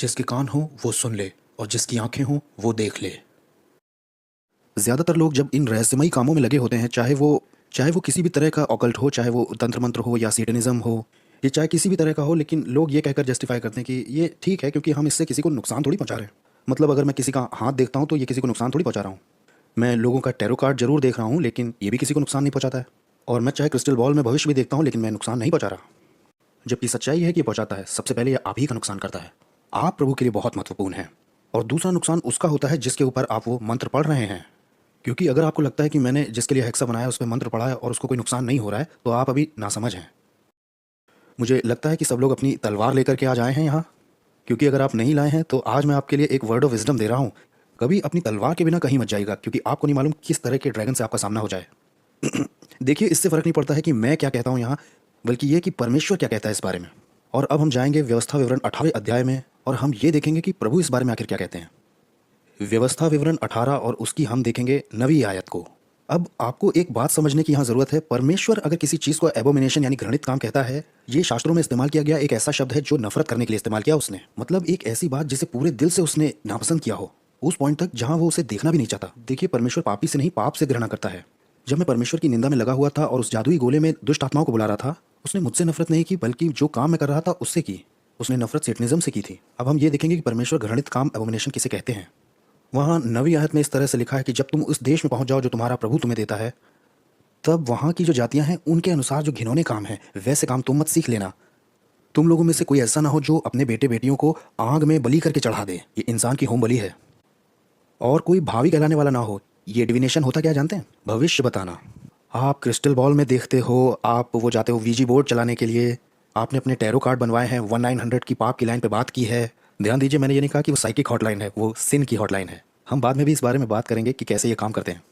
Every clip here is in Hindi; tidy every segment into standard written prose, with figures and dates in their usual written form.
जिसके कान हो वो सुन ले और जिसकी आंखें हों वो देख ले। ज़्यादातर लोग जब इन रहस्यमयी कामों में लगे होते हैं, चाहे वो किसी भी तरह का ऑकल्ट हो, चाहे वो तंत्र मंत्र हो या सेटनिज्म हो, ये चाहे किसी भी तरह का हो, लेकिन लोग ये कहकर जस्टिफाई करते हैं कि ये ठीक है क्योंकि हम इससे किसी को नुकसान थोड़ी पहुंचा रहे हैं। मतलब अगर मैं किसी का हाथ देखता हूँ तो ये किसी को नुकसान थोड़ी पहुंचा रहा हूँ। मैं लोगों का टैरो कार्ड जरूर देख रहा हूँ लेकिन ये भी किसी को नुकसान नहीं पहुंचाता है। और मैं चाहे क्रिस्टल बॉल में भविष्य भी देखता हूँ लेकिन मैं नुकसान नहीं पहुंचा रहा। जबकि सच्चाई है कि ये पहुंचाता है। सबसे पहले ये आप ही का नुकसान करता है। आप प्रभु के लिए बहुत महत्वपूर्ण हैं। और दूसरा नुकसान उसका होता है जिसके ऊपर आप वो मंत्र पढ़ रहे हैं। क्योंकि अगर आपको लगता है कि मैंने जिसके लिए हेक्सा बनाया उस पर मंत्र पढ़ा है और उसको कोई नुकसान नहीं हो रहा है तो आप अभी नासमझ हैं। मुझे लगता है कि सब लोग अपनी तलवार लेकर के आज आए हैं यहाँ, क्योंकि अगर आप नहीं लाए हैं तो आज मैं आपके लिए एक वर्ड ऑफ विजडम दे रहा हूँ। कभी अपनी तलवार के बिना कहीं मत जाइएगा, क्योंकि आपको नहीं मालूम किस तरह के ड्रैगन से आपका सामना हो जाए। देखिए, इससे फ़र्क नहीं पड़ता है कि मैं क्या कहता हूँ यहाँ, बल्कि ये कि परमेश्वर क्या कहता है इस बारे में। और अब हम जाएंगे व्यवस्था विवरण 18वें अध्याय में और हम ये देखेंगे कि प्रभु इस बारे में आखिर क्या कहते हैं। व्यवस्था विवरण 18 और उसकी हम देखेंगे 9वीं आयत को। अब आपको एक बात समझने की यहाँ ज़रूरत है। परमेश्वर अगर किसी चीज़ को एबोमिनेशन यानी घृणित काम कहता है, ये शास्त्रों में इस्तेमाल किया गया एक ऐसा शब्द है जो नफरत करने के लिए इस्तेमाल किया उसने। मतलब एक ऐसी बात जिसे पूरे दिल से उसने नापसंद किया हो, उस पॉइंट तक जहाँ वो उसे देखना भी नहीं चाहता। देखिए, परमेश्वर पापी से नहीं पाप से घृणा करता है। जब मैं परमेश्वर की निंदा में लगा हुआ था और उस जादुई गोले में दुष्ट आत्माओं को बुला रहा था, उसने मुझसे नफरत नहीं की, बल्कि जो काम मैं कर रहा था उससे की। उसने नफरत सेटनिज्म से की थी। अब हम ये देखेंगे कि परमेश्वर घृणित काम एबोमिनेशन किसे कहते हैं। वहाँ 9वीं आयत में इस तरह से लिखा है कि जब तुम उस देश में पहुंच जाओ जो तुम्हारा प्रभु तुम्हें देता है, तब वहाँ की जो जातियाँ हैं उनके अनुसार जो घिनौने काम है वैसे काम तुम मत सीख लेना। तुम लोगों में से कोई ऐसा ना हो जो अपने बेटे बेटियों को आग में बलि करके चढ़ा दे। ये इंसान की होम बलि है। और कोई भावी कहलाने वाला ना हो। ये डिविनेशन होता क्या जानते हैं? भविष्य बताना। आप क्रिस्टल बॉल में देखते हो, आप वो जाते हो वीजी बोर्ड चलाने के लिए, आपने अपने टैरो कार्ड बनवाए हैं, 1900 की पाप की लाइन पे बात की है। ध्यान दीजिए, मैंने ये नहीं कहा कि वो साइकिक हॉटलाइन है, वो सिन की हॉटलाइन है। हम बाद में भी इस बारे में बात करेंगे कि कैसे ये काम करते हैं।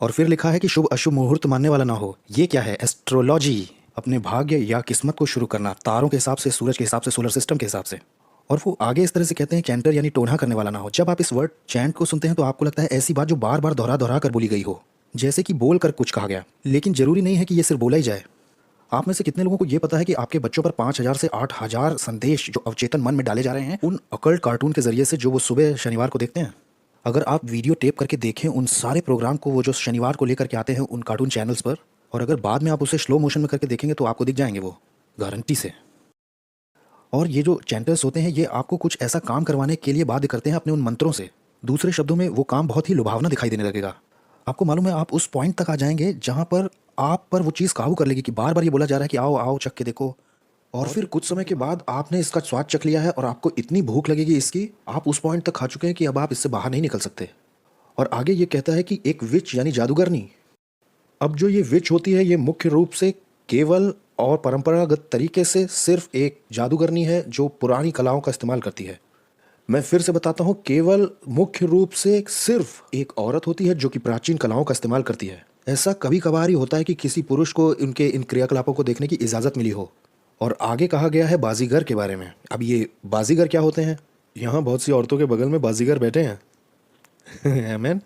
और फिर लिखा है कि शुभ अशुभ मुहूर्त मानने वाला ना हो। ये क्या है? एस्ट्रोलॉजी। अपने भाग्य या किस्मत को शुरू करना तारों के हिसाब से, सूरज के हिसाब से, सोलर सिस्टम के हिसाब से। और वो आगे इस तरह से कहते हैं चैंटर यानी टोना करने वाला ना हो। जब आप इस वर्ड चैंट को सुनते हैं तो आपको लगता है ऐसी बात जो बार बार दोहरा दोहरा कर बोली गई हो, जैसे कि बोल कर कुछ कहा गया। लेकिन जरूरी नहीं है कि ये सिर्फ बोला ही जाए। आप में से कितने लोगों को ये पता है कि आपके बच्चों पर 5000 से 8000 संदेश जो अवचेतन मन में डाले जा रहे हैं उन अकल्ट कार्टून के जरिए से, जो वो सुबह शनिवार को देखते हैं। अगर आप वीडियो टेप करके देखें उन सारे प्रोग्राम को, वो जो शनिवार को लेकर के आते हैं उन कार्टून चैनल्स पर, और अगर बाद में आप उसे स्लो मोशन में करके देखेंगे तो आपको दिख जाएंगे वो, गारंटी से। और ये जो चैंटर्स होते हैं ये आपको कुछ ऐसा काम करवाने के लिए बाध्य करते हैं अपने उन मंत्रों से। दूसरे शब्दों में वो काम बहुत ही लुभावना दिखाई देने लगेगा। आपको मालूम है, आप उस पॉइंट तक आ जाएंगे जहाँ पर आप पर वो चीज़ काबू कर लेगी कि बार बार ये बोला जा रहा है कि आओ आओ चख के देखो। और फिर कुछ समय के बाद आपने इसका स्वाद चख लिया है और आपको इतनी भूख लगेगी इसकी, आप उस पॉइंट तक खा चुके हैं कि अब आप इससे बाहर नहीं निकल सकते। और आगे ये कहता है कि एक विच यानी जादूगरनी। अब जो ये विच होती है ये मुख्य रूप से केवल और परंपरागत तरीके से सिर्फ एक जादूगरनी है जो पुरानी कलाओं का इस्तेमाल करती है। मैं फिर से बताता हूँ, केवल मुख्य रूप से सिर्फ एक औरत होती है जो कि प्राचीन कलाओं का इस्तेमाल करती है। ऐसा कभी कभार ही होता है कि किसी पुरुष को उनके इन क्रियाकलापों को देखने की इजाज़त मिली हो। और आगे कहा गया है बाजीगर के बारे में। अब ये बाजीगर क्या होते हैं? यहाँ बहुत सी औरतों के बगल में बाजीगर बैठे हैं। आमीन।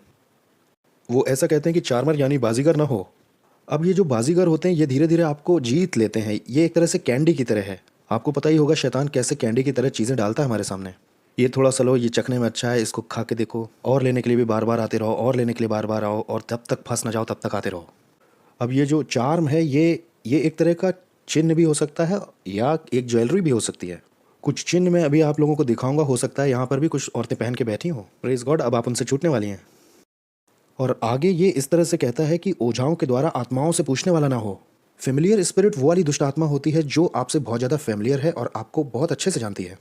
वो ऐसा कहते हैं कि चार्मर यानी बाजीगर ना हो। अब ये जो बाजीगर होते हैं ये धीरे धीरे आपको जीत लेते हैं। ये एक तरह से कैंडी की तरह है। आपको पता ही होगा शैतान कैसे कैंडी की तरह चीज़ें डालता है हमारे सामने। ये थोड़ा सा लो, ये चखने में अच्छा है, इसको खा के देखो, और लेने के लिए भी बार बार आते रहो, और लेने के लिए बार बार आओ, और तब तक फंस ना जाओ तब तक आते रहो। अब ये जो चार्म है ये एक तरह का चिन्ह भी हो सकता है या एक ज्वेलरी भी हो सकती है। कुछ चिन्ह मैं अभी आप लोगों को दिखाऊंगा। हो सकता है यहाँ पर भी कुछ औरतें पहन के बैठी हों। प्रेज गॉड, अब आप उनसे छूटने वाली हैं। और आगे ये इस तरह से कहता है कि ओझाओं के द्वारा आत्माओं से पूछने वाला ना हो। फेमिलियर स्पिरिट वो वाली दुष्ट आत्मा होती है जो आपसे बहुत ज़्यादा फेमिलियर है और आपको बहुत अच्छे से जानती है।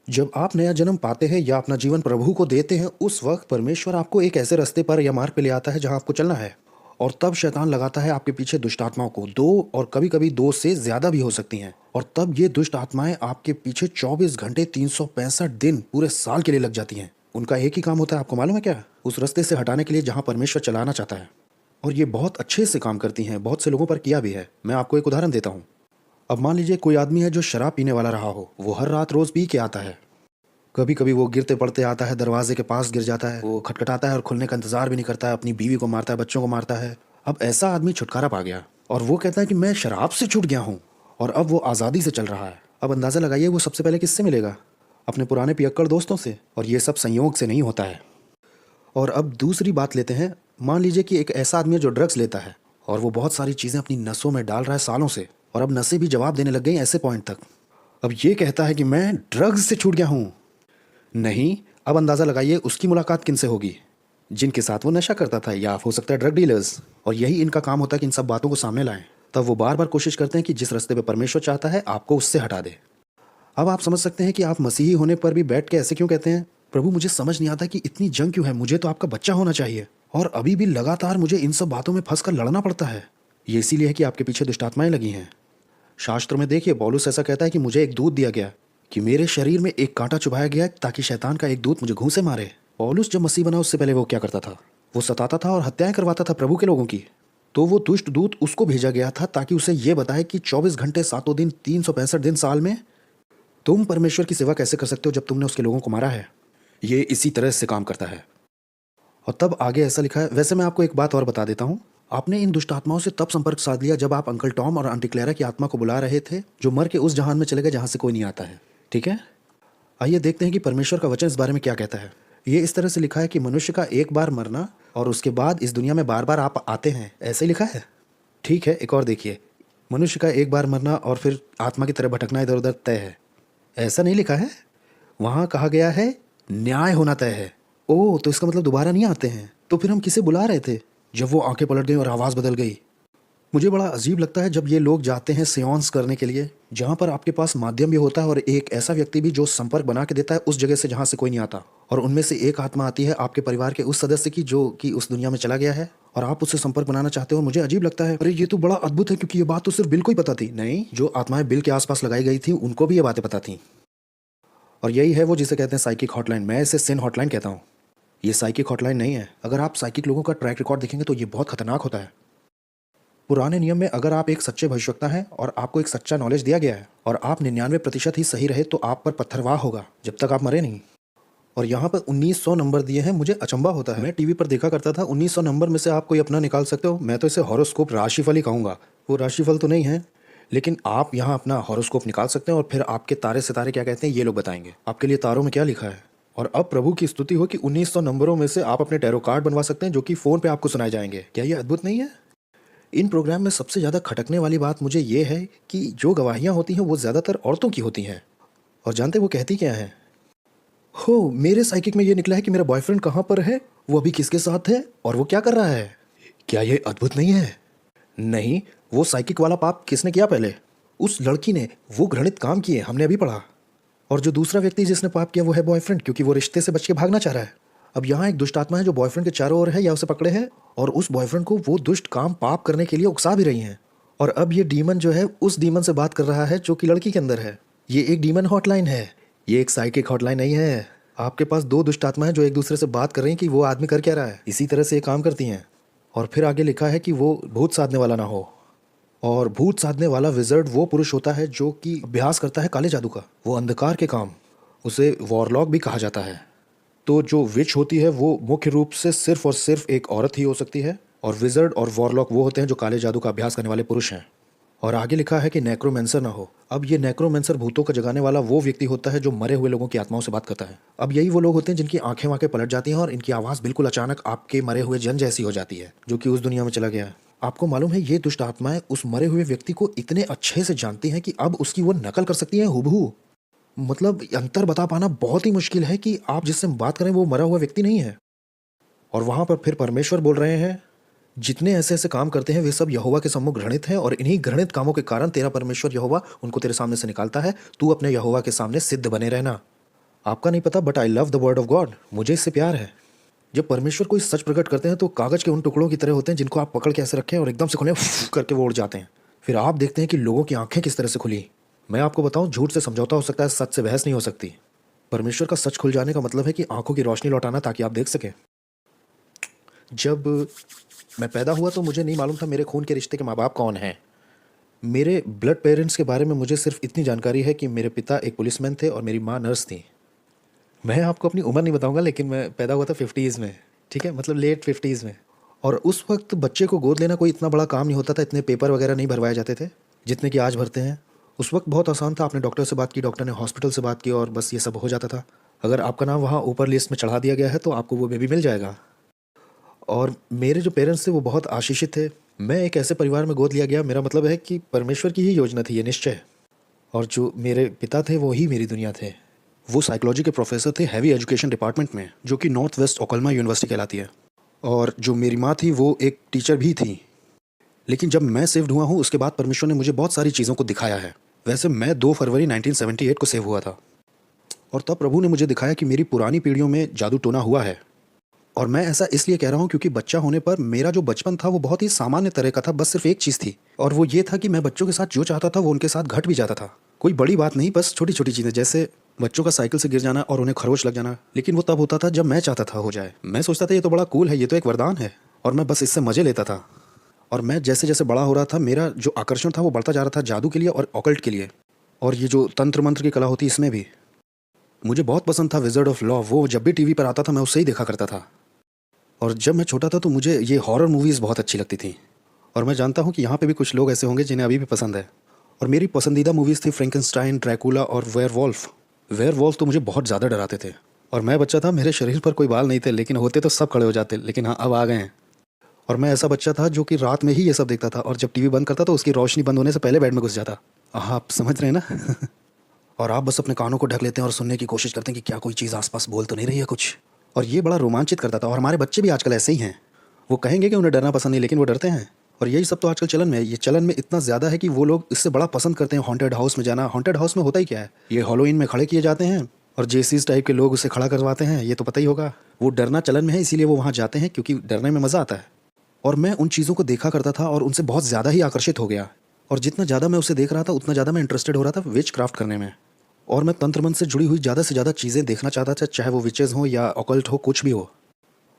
जब आप नया जन्म पाते हैं या अपना जीवन प्रभु को देते हैं, उस वक्त परमेश्वर आपको एक ऐसे रास्ते पर या मार्ग पे ले आता है जहां आपको चलना है। और तब शैतान लगाता है आपके पीछे दुष्ट आत्माओं को। 2 और कभी कभी 2 से ज़्यादा भी हो सकती हैं। और तब ये दुष्ट आत्माएं आपके पीछे 24 घंटे 365 दिन पूरे साल के लिए लग जाती हैं। उनका एक ही काम होता है, आपको मालूम है क्या? उस रास्ते से हटाने के लिए जहाँ परमेश्वर चलाना चाहता है। और ये बहुत अच्छे से काम करती हैं। बहुत से लोगों पर किया भी है। मैं आपको एक उदाहरण देता हूँ। अब मान लीजिए कोई आदमी है जो शराब पीने वाला रहा हो। वो हर रात रोज़ पी के आता है। कभी कभी वो गिरते पड़ते आता है, दरवाजे के पास गिर जाता है, वो खटखटाता है और खुलने का इंतजार भी नहीं करता है, अपनी बीवी को मारता है, बच्चों को मारता है। अब ऐसा आदमी छुटकारा पा गया और वो कहता है कि मैं शराब से छूट गया हूँ और अब वो आज़ादी से चल रहा है। अब अंदाज़ा लगाइए वो सबसे पहले किससे मिलेगा? अपने पुराने पियक्कड़ दोस्तों से, और ये सब संयोग से नहीं होता है। और अब दूसरी बात लेते हैं। मान लीजिए कि एक ऐसा आदमी है जो ड्रग्स लेता है और वो बहुत सारी चीज़ें अपनी नसों में डाल रहा है सालों से, और अब नसें भी जवाब देने लग गई ऐसे पॉइंट तक। अब ये कहता है कि मैं ड्रग्स से छूट गया हूँ। नहीं, अब अंदाज़ा लगाइए उसकी मुलाकात किनसे होगी? जिनके साथ वो नशा करता था, या हो सकता है ड्रग डीलर्स। और यही इनका काम होता है कि इन सब बातों को सामने लाएं। तब वो बार बार कोशिश करते हैं कि जिस रास्ते पे परमेश्वर चाहता है आपको उससे हटा दे। अब आप समझ सकते हैं कि आप मसीही होने पर भी बैठ के ऐसे क्यों कहते हैं, प्रभु मुझे समझ नहीं आता कि इतनी जंग क्यों है, मुझे तो आपका बच्चा होना चाहिए, और अभी भी लगातार मुझे इन सब बातों में फंस कर लड़ना पड़ता है। ये इसीलिए है कि आपके पीछे दुष्टात्माएं लगी हैं। शास्त्र में देखिए, पौलुस ऐसा कहता है कि मुझे एक दूत दिया गया, कि मेरे शरीर में एक कांटा चुभाया गया ताकि शैतान का एक दूत मुझे घूंसे मारे। पौलुस जब मसीह बना उससे पहले वो क्या करता था? वो सताता था और हत्याएं करवाता था प्रभु के लोगों की। तो वो दुष्ट दूत उसको भेजा गया था ताकि उसे ये बताए कि 24 घंटे 7 दिन 365 दिन साल में तुम परमेश्वर की सेवा कैसे कर सकते हो जब तुमने उसके लोगों को मारा है। ये इसी तरह से काम करता है। और तब आगे ऐसा लिखा है। वैसे मैं आपको एक बात और बता देता हूँ, आपने इन दुष्ट आत्माओं से तब संपर्क साध लिया जब आप अंकल टॉम और आंटी क्लेरा की आत्मा को बुला रहे थे, जो मर के उस जहान में चले गए जहाँ से कोई नहीं आता है। ठीक है, आइए देखते हैं कि परमेश्वर का वचन इस बारे में क्या कहता है। ये इस तरह से लिखा है कि मनुष्य का एक बार मरना और उसके बाद इस दुनिया में बार बार आप आते हैं, ऐसे ही लिखा है। ठीक है, एक और देखिए, मनुष्य का एक बार मरना और फिर आत्मा की तरह भटकना इधर उधर तय है, ऐसा नहीं लिखा है। वहाँ कहा गया है न्याय होना तय है। ओह, तो इसका मतलब दोबारा नहीं आते हैं। तो फिर हम किसे बुला रहे थे जब वो आंखें पलट गई और आवाज़ बदल गई? मुझे बड़ा अजीब लगता है जब ये लोग जाते हैं सेंस करने के लिए, जहाँ पर आपके पास माध्यम भी होता है और एक ऐसा व्यक्ति भी जो संपर्क बना के देता है उस जगह से जहाँ से कोई नहीं आता, और उनमें से एक आत्मा आती है आपके परिवार के उस सदस्य की जो कि उस दुनिया में चला गया है, और आप उससे संपर्क बनाना चाहते हो। मुझे अजीब लगता है, अरे ये तो बड़ा अद्भुत है, क्योंकि ये बात तो सिर्फ बिल को ही पता थी। नहीं, जो आत्माएं बिल के आसपास लगाई गई थी उनको भी ये बातें पता थी। और यही है वो जिसे कहते हैं साइकिक हॉटलाइन। मैं इसे सिन हॉटलाइन कहता हूँ। ये साइकिक हॉटलाइन नहीं है। अगर आप साइकिक लोगों का ट्रैक रिकॉर्ड देखेंगे तो ये बहुत खतरनाक होता है। पुराने नियम में अगर आप एक सच्चे भविष्यवक्ता हैं और आपको एक सच्चा नॉलेज दिया गया है और आप 99% ही सही रहे तो आप पर पत्थरवाह होगा जब तक आप मरे नहीं। और यहाँ पर 1900 नंबर दिए हैं। मुझे अचंभा होता है, मैं टीवी पर देखा करता था 1900 नंबर में से आप कोई अपना निकाल सकते हो। मैं तो इसे हॉरोस्कोप, राशिफल ही कहूँगा। वो राशिफल तो नहीं है, लेकिन आप यहाँ अपना हॉरोस्कोप निकाल सकते हैं और फिर आपके तारे सितारे क्या कहते हैं ये लोग बताएंगे आपके लिए तारों में क्या लिखा है। और अब प्रभु की स्तुति हो कि 1900 नंबरों में से आप अपने टैरो कार्ड बनवा सकते हैं जो कि फ़ोन पे आपको सुनाए जाएंगे। क्या ये अद्भुत नहीं है? इन प्रोग्राम में सबसे ज़्यादा खटकने वाली बात मुझे ये है कि जो गवाहियाँ होती हैं वो ज़्यादातर औरतों की होती हैं। और जानते वो कहती क्या है? हो, मेरे साइकिक में ये निकला है कि मेरा बॉयफ्रेंड कहाँ पर है, वो अभी किसके साथ है और वो क्या कर रहा है। क्या ये अद्भुत नहीं है? नहीं, वो साइकिक वाला पाप किसने किया पहले? उस लड़की ने। वो घृणित काम किए, हमने अभी पढ़ा। और जो दूसरा व्यक्ति जिसने पाप किया वो है बॉयफ्रेंड, क्योंकि वो रिश्ते से बच के भागना चाह रहा है। अब यहाँ एक दुष्ट आत्मा है जो बॉयफ्रेंड के चारों ओर है या उसे पकड़े है, और उस बॉयफ्रेंड को वो दुष्ट काम पाप करने के लिए उकसा भी रही हैं। और अब ये डीमन जो है उस डीमन से बात कर रहा है जो कि लड़की के अंदर है। ये एक डीमन हॉटलाइन है, ये एक साइकिक हॉटलाइन नहीं है। आपके पास दो दुष्ट आत्मा है जो एक दूसरे से बात कर रही हैं कि वो आदमी कर क्या रहा है। इसी तरह से ये काम करती हैं। और फिर आगे लिखा है कि वो भूत साधने वाला ना हो। और भूत साधने वाला विजर्ड वो पुरुष होता है जो कि अभ्यास करता है काले जादू का, वो अंधकार के काम, उसे वॉरलॉक भी कहा जाता है। तो जो विच होती है वो मुख्य रूप से सिर्फ और सिर्फ एक औरत ही हो सकती है, और विजर्ड और वॉरलॉक वो होते हैं जो काले जादू का अभ्यास करने वाले पुरुष हैं। और आगे लिखा है कि नेक्रोमेंसर ना हो। अब ये नेक्रोमेंसर भूतों का जगाने वाला वो व्यक्ति होता है जो मरे हुए लोगों की आत्माओं से बात करता है। अब यही वो लोग होते हैं जिनकी आंखें वाँखें पलट जाती हैं और इनकी आवाज़ बिल्कुल अचानक आपके मरे हुए जन जैसी हो जाती है जो कि उस दुनिया में चला गया है। आपको मालूम है ये दुष्ट आत्माएं उस मरे हुए व्यक्ति को इतने अच्छे से जानती हैं कि अब उसकी वो नकल कर सकती हैं हूबहू। मतलब अंतर बता पाना बहुत ही मुश्किल है कि आप जिससे बात करें वो मरा हुआ व्यक्ति नहीं है। और वहाँ पर फिर परमेश्वर बोल रहे हैं, जितने ऐसे ऐसे काम करते हैं वे सब यहोवा के सम्मुख घृणित हैं, और इन्हीं घृणित कामों के कारण तेरा परमेश्वर यहोवा उनको तेरे सामने से निकालता है। तू अपने यहोवा के सामने सिद्ध बने रहना। आपका नहीं पता, but I love the word of God. मुझे इससे प्यार है। जब परमेश्वर कोई सच प्रकट करते हैं तो कागज के उन टुकड़ों की तरह होते हैं जिनको आप पकड़ के ऐसे रखें और एकदम से खुले करके वो उड़ जाते हैं। फिर आप देखते हैं कि लोगों की आंखें किस तरह से खुली। मैं आपको बताऊं, झूठ से समझौता हो सकता है, सच से बहस नहीं हो सकती। परमेश्वर का सच खुल जाने का मतलब है कि आंखों की रोशनी लौटाना ताकि आप देख सकें। जब मैं पैदा हुआ तो मुझे नहीं मालूम था मेरे खून के रिश्ते के माँ बाप कौन हैं। मेरे ब्लड पेरेंट्स के बारे में मुझे सिर्फ इतनी जानकारी है कि मेरे पिता एक पुलिसमैन थे और मेरी माँ नर्स थी। मैं आपको अपनी उम्र नहीं बताऊंगा, लेकिन मैं पैदा हुआ था 50s में, ठीक है, मतलब लेट 50s में। और उस वक्त बच्चे को गोद लेना कोई इतना बड़ा काम नहीं होता था, इतने पेपर वगैरह नहीं भरवाए जाते थे जितने कि आज भरते हैं। उस वक्त बहुत आसान था, आपने डॉक्टर से बात की, डॉक्टर ने हॉस्पिटल से बात की और बस ये सब हो जाता था। अगर आपका नाम वहाँ ऊपर लिस्ट में चढ़ा दिया गया है तो आपको वो बेबी मिल जाएगा। और मेरे जो पेरेंट्स थे वो बहुत आशीषित थे। मैं एक ऐसे परिवार में गोद लिया गया, मेरा मतलब है कि परमेश्वर की ही योजना थी ये, निश्चय। और जो मेरे पिता थे वो ही मेरी दुनिया थे। वो साइकोलॉजी के प्रोफेसर थे हैवी एजुकेशन डिपार्टमेंट में, जो कि नॉर्थ वेस्ट ओक्लाहोमा यूनिवर्सिटी कहलाती है। और जो मेरी माँ थी वो एक टीचर भी थी। लेकिन जब मैं सेव्ड हुआ हूँ उसके बाद परमेश्वर ने मुझे बहुत सारी चीज़ों को दिखाया है। वैसे मैं 2 फरवरी 1978 को सेव हुआ था, और तब प्रभु ने मुझे दिखाया कि मेरी पुरानी पीढ़ियों में जादू टोना हुआ है। और मैं ऐसा इसलिए कह रहा हूँ क्योंकि बच्चा होने पर मेरा जो बचपन था वो बहुत ही सामान्य तरह का था। बस सिर्फ एक चीज़ थी, और वो ये था कि मैं बच्चों के साथ जो चाहता था वो उनके साथ घट भी जाता था। कोई बड़ी बात नहीं, बस छोटी छोटी चीज़ें, जैसे बच्चों का साइकिल से गिर जाना और उन्हें खरोच लग जाना। लेकिन वो तब होता था जब मैं चाहता था हो जाए। मैं सोचता था ये तो बड़ा कूल है, ये तो एक वरदान है, और मैं बस इससे मज़े लेता था। और मैं जैसे जैसे बड़ा हो रहा था मेरा जो आकर्षण था वो बढ़ता जा रहा था जादू के लिए और ऑकल्ट के लिए, और ये जो तंत्र मंत्र की कला होती है इसमें भी। मुझे बहुत पसंद था विज़र्ड ऑफ लॉ, वो जब भी टीवी पर आता था मैं उससे ही देखा करता था। और जब मैं छोटा था तो मुझे ये हॉरर मूवीज़ बहुत अच्छी लगती थी, और मैं जानता हूँ कि यहाँ पे भी कुछ लोग ऐसे होंगे जिन्हें अभी भी पसंद है। और मेरी पसंदीदा मूवीज़ थी फ्रैंकेनस्टाइन, ड्रैकुला और वेयरवॉल्फ। वेयरवॉल्फ तो मुझे बहुत ज़्यादा डराते थे। और मैं बच्चा था, मेरे शरीर पर कोई बाल नहीं थे, लेकिन होते तो सब खड़े हो जाते, लेकिन हाँ अब आ गए हैं। और मैं ऐसा बच्चा था जो कि रात में ही ये सब देखता था, और जब टीवी बंद करता तो उसकी रोशनी बंद होने से पहले बेड में घुस जाता। आप समझ रहे हैं ना? और आप बस अपने कानों को ढक लेते हैं और सुनने की कोशिश करते हैं कि क्या कोई चीज़ आसपास बोल तो नहीं रही है कुछ। और ये बड़ा रोमांचित करता था। और हमारे बच्चे भी आजकल ऐसे ही हैं, वो कहेंगे कि उन्हें डरना पसंद नहीं, लेकिन वो डरते हैं। और यही सब तो आजकल चलन में है। ये चलन में इतना ज़्यादा है कि वो लोग इससे बड़ा पसंद करते हैं हॉन्टेड हाउस में जाना। हॉन्टेड हाउस में होता ही क्या है, ये हॉलोवीन में खड़े किए जाते हैं और जेसीस टाइप के लोग उसे खड़ा करवाते हैं, ये तो पता ही होगा। वो डरना चलन में है, इसीलिए वो वहाँ जाते हैं क्योंकि डरने में मज़ा आता है। और मैं उन चीज़ों को देखा करता था और उनसे बहुत ज़्यादा ही आकर्षित हो गया। और जितना ज़्यादा मैं उसे देख रहा था उतना ज़्यादा मैं इंटरेस्टेड हो रहा था विच क्राफ्ट करने में। और मैं तंत्र मंत्र से जुड़ी हुई ज़्यादा से ज़्यादा चीज़ें देखना चाहता था, चाहे वो विचेज़ हों या ऑकल्ट हो, कुछ भी हो।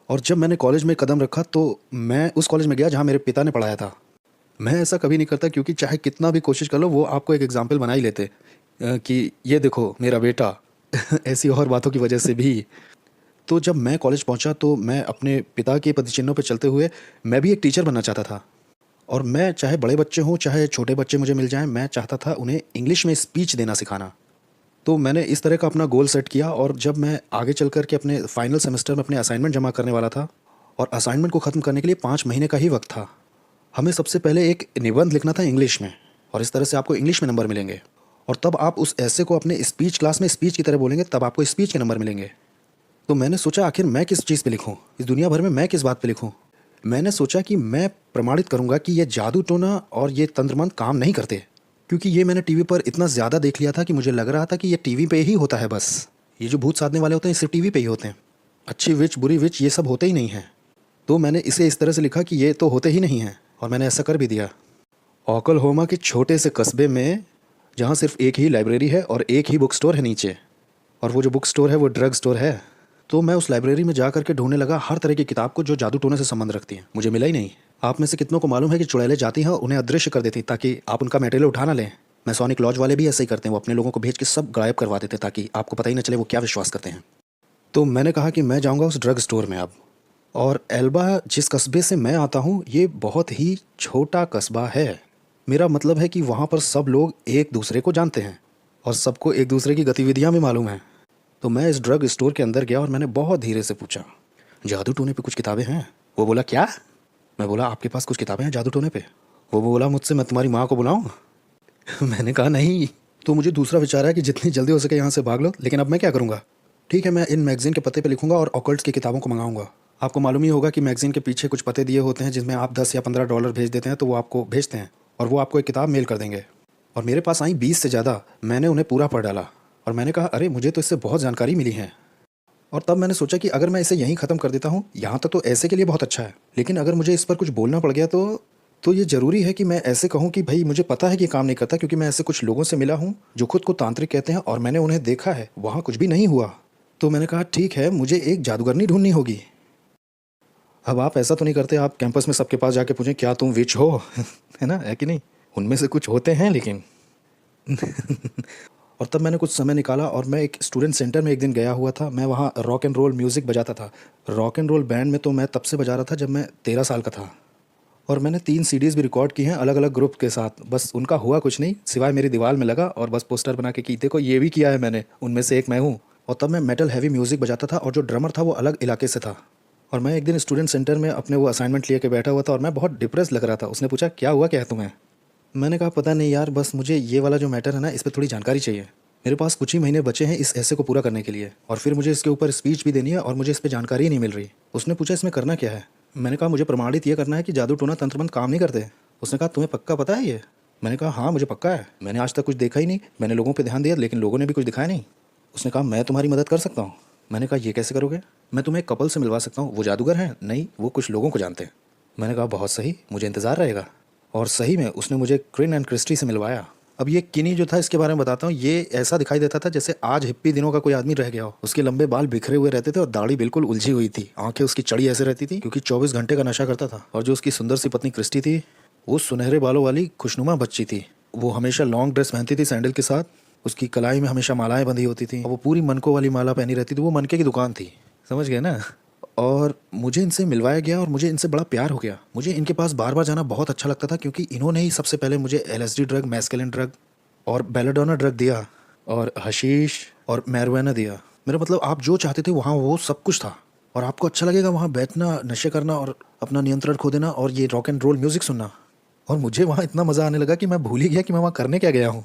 और जब मैंने कॉलेज में कदम रखा तो मैं उस कॉलेज में गया जहाँ मेरे पिता ने पढ़ाया था। मैं ऐसा कभी नहीं करता क्योंकि चाहे कितना भी कोशिश कर लो वो आपको एक एग्जाम्पल बना ही लेते कि ये देखो मेरा बेटा ऐसी और बातों की वजह से भी। तो जब मैं कॉलेज पहुंचा तो मैं अपने पिता के पदचिन्हों पर चलते हुए मैं भी एक टीचर बनना चाहता था। और मैं चाहे बड़े बच्चे हों चाहे छोटे बच्चे मुझे मिल जाएं, मैं चाहता था उन्हें इंग्लिश में स्पीच देना सिखाना। तो मैंने इस तरह का अपना गोल सेट किया। और जब मैं आगे चल कर के अपने फाइनल सेमेस्टर में अपने असाइनमेंट जमा करने वाला था, और असाइनमेंट को ख़त्म करने के लिए 5 महीने का ही वक्त था, हमें सबसे पहले एक निबंध लिखना था इंग्लिश में, और इस तरह से आपको इंग्लिश में नंबर मिलेंगे। और तब आप उस ऐसे को अपने स्पीच क्लास में स्पीच की तरह बोलेंगे, तब आपको स्पीच के नंबर मिलेंगे। तो मैंने सोचा आखिर मैं किस चीज़ पे लिखूं, इस दुनिया भर में मैं किस बात पे लिखूं। मैंने सोचा कि मैं प्रमाणित करूंगा कि ये जादू टोना और ये तंत्रमंत्र काम नहीं करते, क्योंकि ये मैंने टीवी पर इतना ज़्यादा देख लिया था कि मुझे लग रहा था कि ये टीवी पे ही होता है बस। ये जो भूत साधने वाले होते हैं सिर्फ टीवी पे ही होते हैं, अच्छी विच बुरी विच ये सब होते ही नहीं हैं। तो मैंने इसे इस तरह से लिखा कि ये तो होते ही नहीं हैं, और मैंने ऐसा कर भी दिया। ओक्लाहोमा के छोटे से कस्बे में जहाँ सिर्फ एक ही लाइब्रेरी है और एक ही बुक स्टोर है नीचे, और वो जो बुक स्टोर है वो ड्रग स्टोर है। तो मैं उस लाइब्रेरी में जा करके ढूंढने लगा हर तरह की किताब को जो जादू टोने से संबंध रखती हैं। मुझे मिला ही नहीं। आप में से कितनों को मालूम है कि चुड़ैलें जाती हैं और उन्हें अदृश्य कर देती ताकि आप उनका मटेरियल उठा ना लें। मैसोनिक लॉज वाले भी ऐसे ही करते हैं, वो अपने लोगों को भेज के सब गायब करवा देते हैं ताकि आपको पता ही ना चले वो क्या विश्वास करते हैं। तो मैंने कहा कि मैं जाऊँगा उस ड्रग स्टोर में अब। और एल्बा जिस कस्बे से मैं आता हूँ ये बहुत ही छोटा कस्बा है। मेरा मतलब है कि वहाँ पर सब लोग एक दूसरे को जानते हैं और सबको एक दूसरे की गतिविधियाँ भी मालूम हैं। तो मैं इस ड्रग स्टोर के अंदर गया और मैंने बहुत धीरे से पूछा, जादू टोने पे कुछ किताबें हैं? वो बोला क्या? मैं बोला आपके पास कुछ किताबें हैं जादू टोने पे? वो बोला मुझसे मैं तुम्हारी माँ को बुलाऊँ? मैंने कहा नहीं। तो मुझे दूसरा विचार है कि जितनी जल्दी हो सके यहाँ से भाग लो, लेकिन अब मैं क्या करूँगा? ठीक है, मैं इन मैगजीन के पते पे लिखूँगा और ऑकल्ट्स की किताबों को मंगाऊँगा। आपको मालूम ही होगा कि मैगजीन के पीछे कुछ पते दिए होते हैं जिसमें आप 10 या $15 भेज देते हैं तो वो आपको भेजते हैं और वो आपको एक किताब मेल कर देंगे। और मेरे पास आई 20 से ज़्यादा। मैंने उन्हें पूरा पढ़ डाला और मैंने कहा अरे मुझे तो इससे बहुत जानकारी मिली है। और तब मैंने सोचा कि अगर मैं इसे यहीं ख़त्म कर देता हूँ, यहाँ तक तो ऐसे के लिए बहुत अच्छा है, लेकिन अगर मुझे इस पर कुछ बोलना पड़ गया तो ये ज़रूरी है कि मैं ऐसे कहूँ कि भाई मुझे पता है कि काम नहीं करता, क्योंकि मैं ऐसे कुछ लोगों से मिला हूँ जो खुद को तांत्रिक कहते हैं और मैंने उन्हें देखा है, वहाँ कुछ भी नहीं हुआ। तो मैंने कहा ठीक है, मुझे एक जादूगरनी ढूंढनी होगी। अब आप ऐसा तो नहीं करते आप कैंपस में सबके पास जाके पूछें क्या तुम विच हो है ना, है कि नहीं? उनमें से कुछ होते हैं लेकिन और तब मैंने कुछ समय निकाला और मैं एक स्टूडेंट सेंटर में एक दिन गया हुआ था। मैं वहाँ रॉक एंड रोल म्यूज़िक बजाता था। रॉक एंड रोल बैंड में तो मैं तब से बजा रहा था जब मैं 13 साल का था। और मैंने 3 सीडीज़ भी रिकॉर्ड की हैं अलग अलग ग्रुप के साथ। बस उनका हुआ कुछ नहीं सिवाय मेरी दीवार में लगा और बस पोस्टर बना के कि देखो ये भी किया है मैंने, उनमें से एक मैं हूँ। और तब मैं मेटल हैवी म्यूज़िक बजाता था और जो ड्रमर था वो अलग इलाके से था। और मैं एक दिन स्टूडेंट सेंटर में अपने वो असाइनमेंट लेके बैठा हुआ था और मैं बहुत डिप्रेस लग रहा था। उसने पूछा क्या हुआ, क्या है तुम्हें? मैंने कहा पता नहीं यार, बस मुझे ये वाला जो मैटर है ना इस पर थोड़ी जानकारी चाहिए। मेरे पास कुछ ही महीने बचे हैं इस ऐसे को पूरा करने के लिए और फिर मुझे इसके ऊपर स्पीच भी देनी है और मुझे इस पर जानकारी ही नहीं मिल रही। उसने पूछा इसमें करना क्या है? मैंने कहा मुझे प्रमाणित ये करना है कि जादू टोना तंत्र मंत्र काम नहीं करते। उसने कहा तुम्हें पक्का पता है ये? मैंने कहा हाँ मुझे पक्का है, मैंने आज तक कुछ देखा ही नहीं। मैंने लोगों पे ध्यान दिया लेकिन लोगों ने भी कुछ दिखाया नहीं। उसने कहा मैं तुम्हारी मदद कर सकता हूँ। मैंने कहा ये कैसे करोगे? मैं तुम्हें एक कपल से मिलवा सकता हूँ, वो जादूगर हैं। नहीं, वो कुछ लोगों को जानते हैं। मैंने कहा बहुत सही, मुझे इंतज़ार रहेगा। और सही में उसने मुझे क्रिन एंड क्रिस्टी से मिलवाया। अब ये किनी जो था इसके बारे में बताता हूँ। ये ऐसा दिखाई देता था जैसे आज हिप्पी दिनों का कोई आदमी रह गया हो। उसके लंबे बाल बिखरे हुए रहते थे और दाढ़ी बिल्कुल उलझी हुई थी। आंखें उसकी चढ़ी ऐसे रहती थी क्योंकि 24 घंटे का नशा करता था। और जो उसकी सुंदर सी पत्नी क्रिस्टी थी वो सुनहरे बालों वाली खुशनुमा बच्ची थी। वो हमेशा लॉन्ग ड्रेस पहनती थी सैंडल के साथ। उसकी कलाई में हमेशा मालाएं बंधी होती थी और वो पूरी मनकों वाली माला पहनी रहती थी। वो मनके की दुकान थी, समझ गए ना? और मुझे इनसे मिलवाया गया और मुझे इनसे बड़ा प्यार हो गया। मुझे इनके पास बार बार जाना बहुत अच्छा लगता था क्योंकि इन्होंने ही सबसे पहले मुझे LSD ड्रग, मैस्केलिन ड्रग और बेलाडोना ड्रग दिया और हशीश और मैरिजुआना दिया। मेरा मतलब आप जो चाहते थे वहाँ वो सब कुछ था। और आपको अच्छा लगेगा वहाँ बैठना, नशे करना और अपना नियंत्रण खो देना और ये रॉक एंड रोल म्यूज़िक सुनना। और मुझे वहाँ इतना मज़ा आने लगा कि मैं भूल ही गया कि मैं वहाँ करने क्या गया हूँ।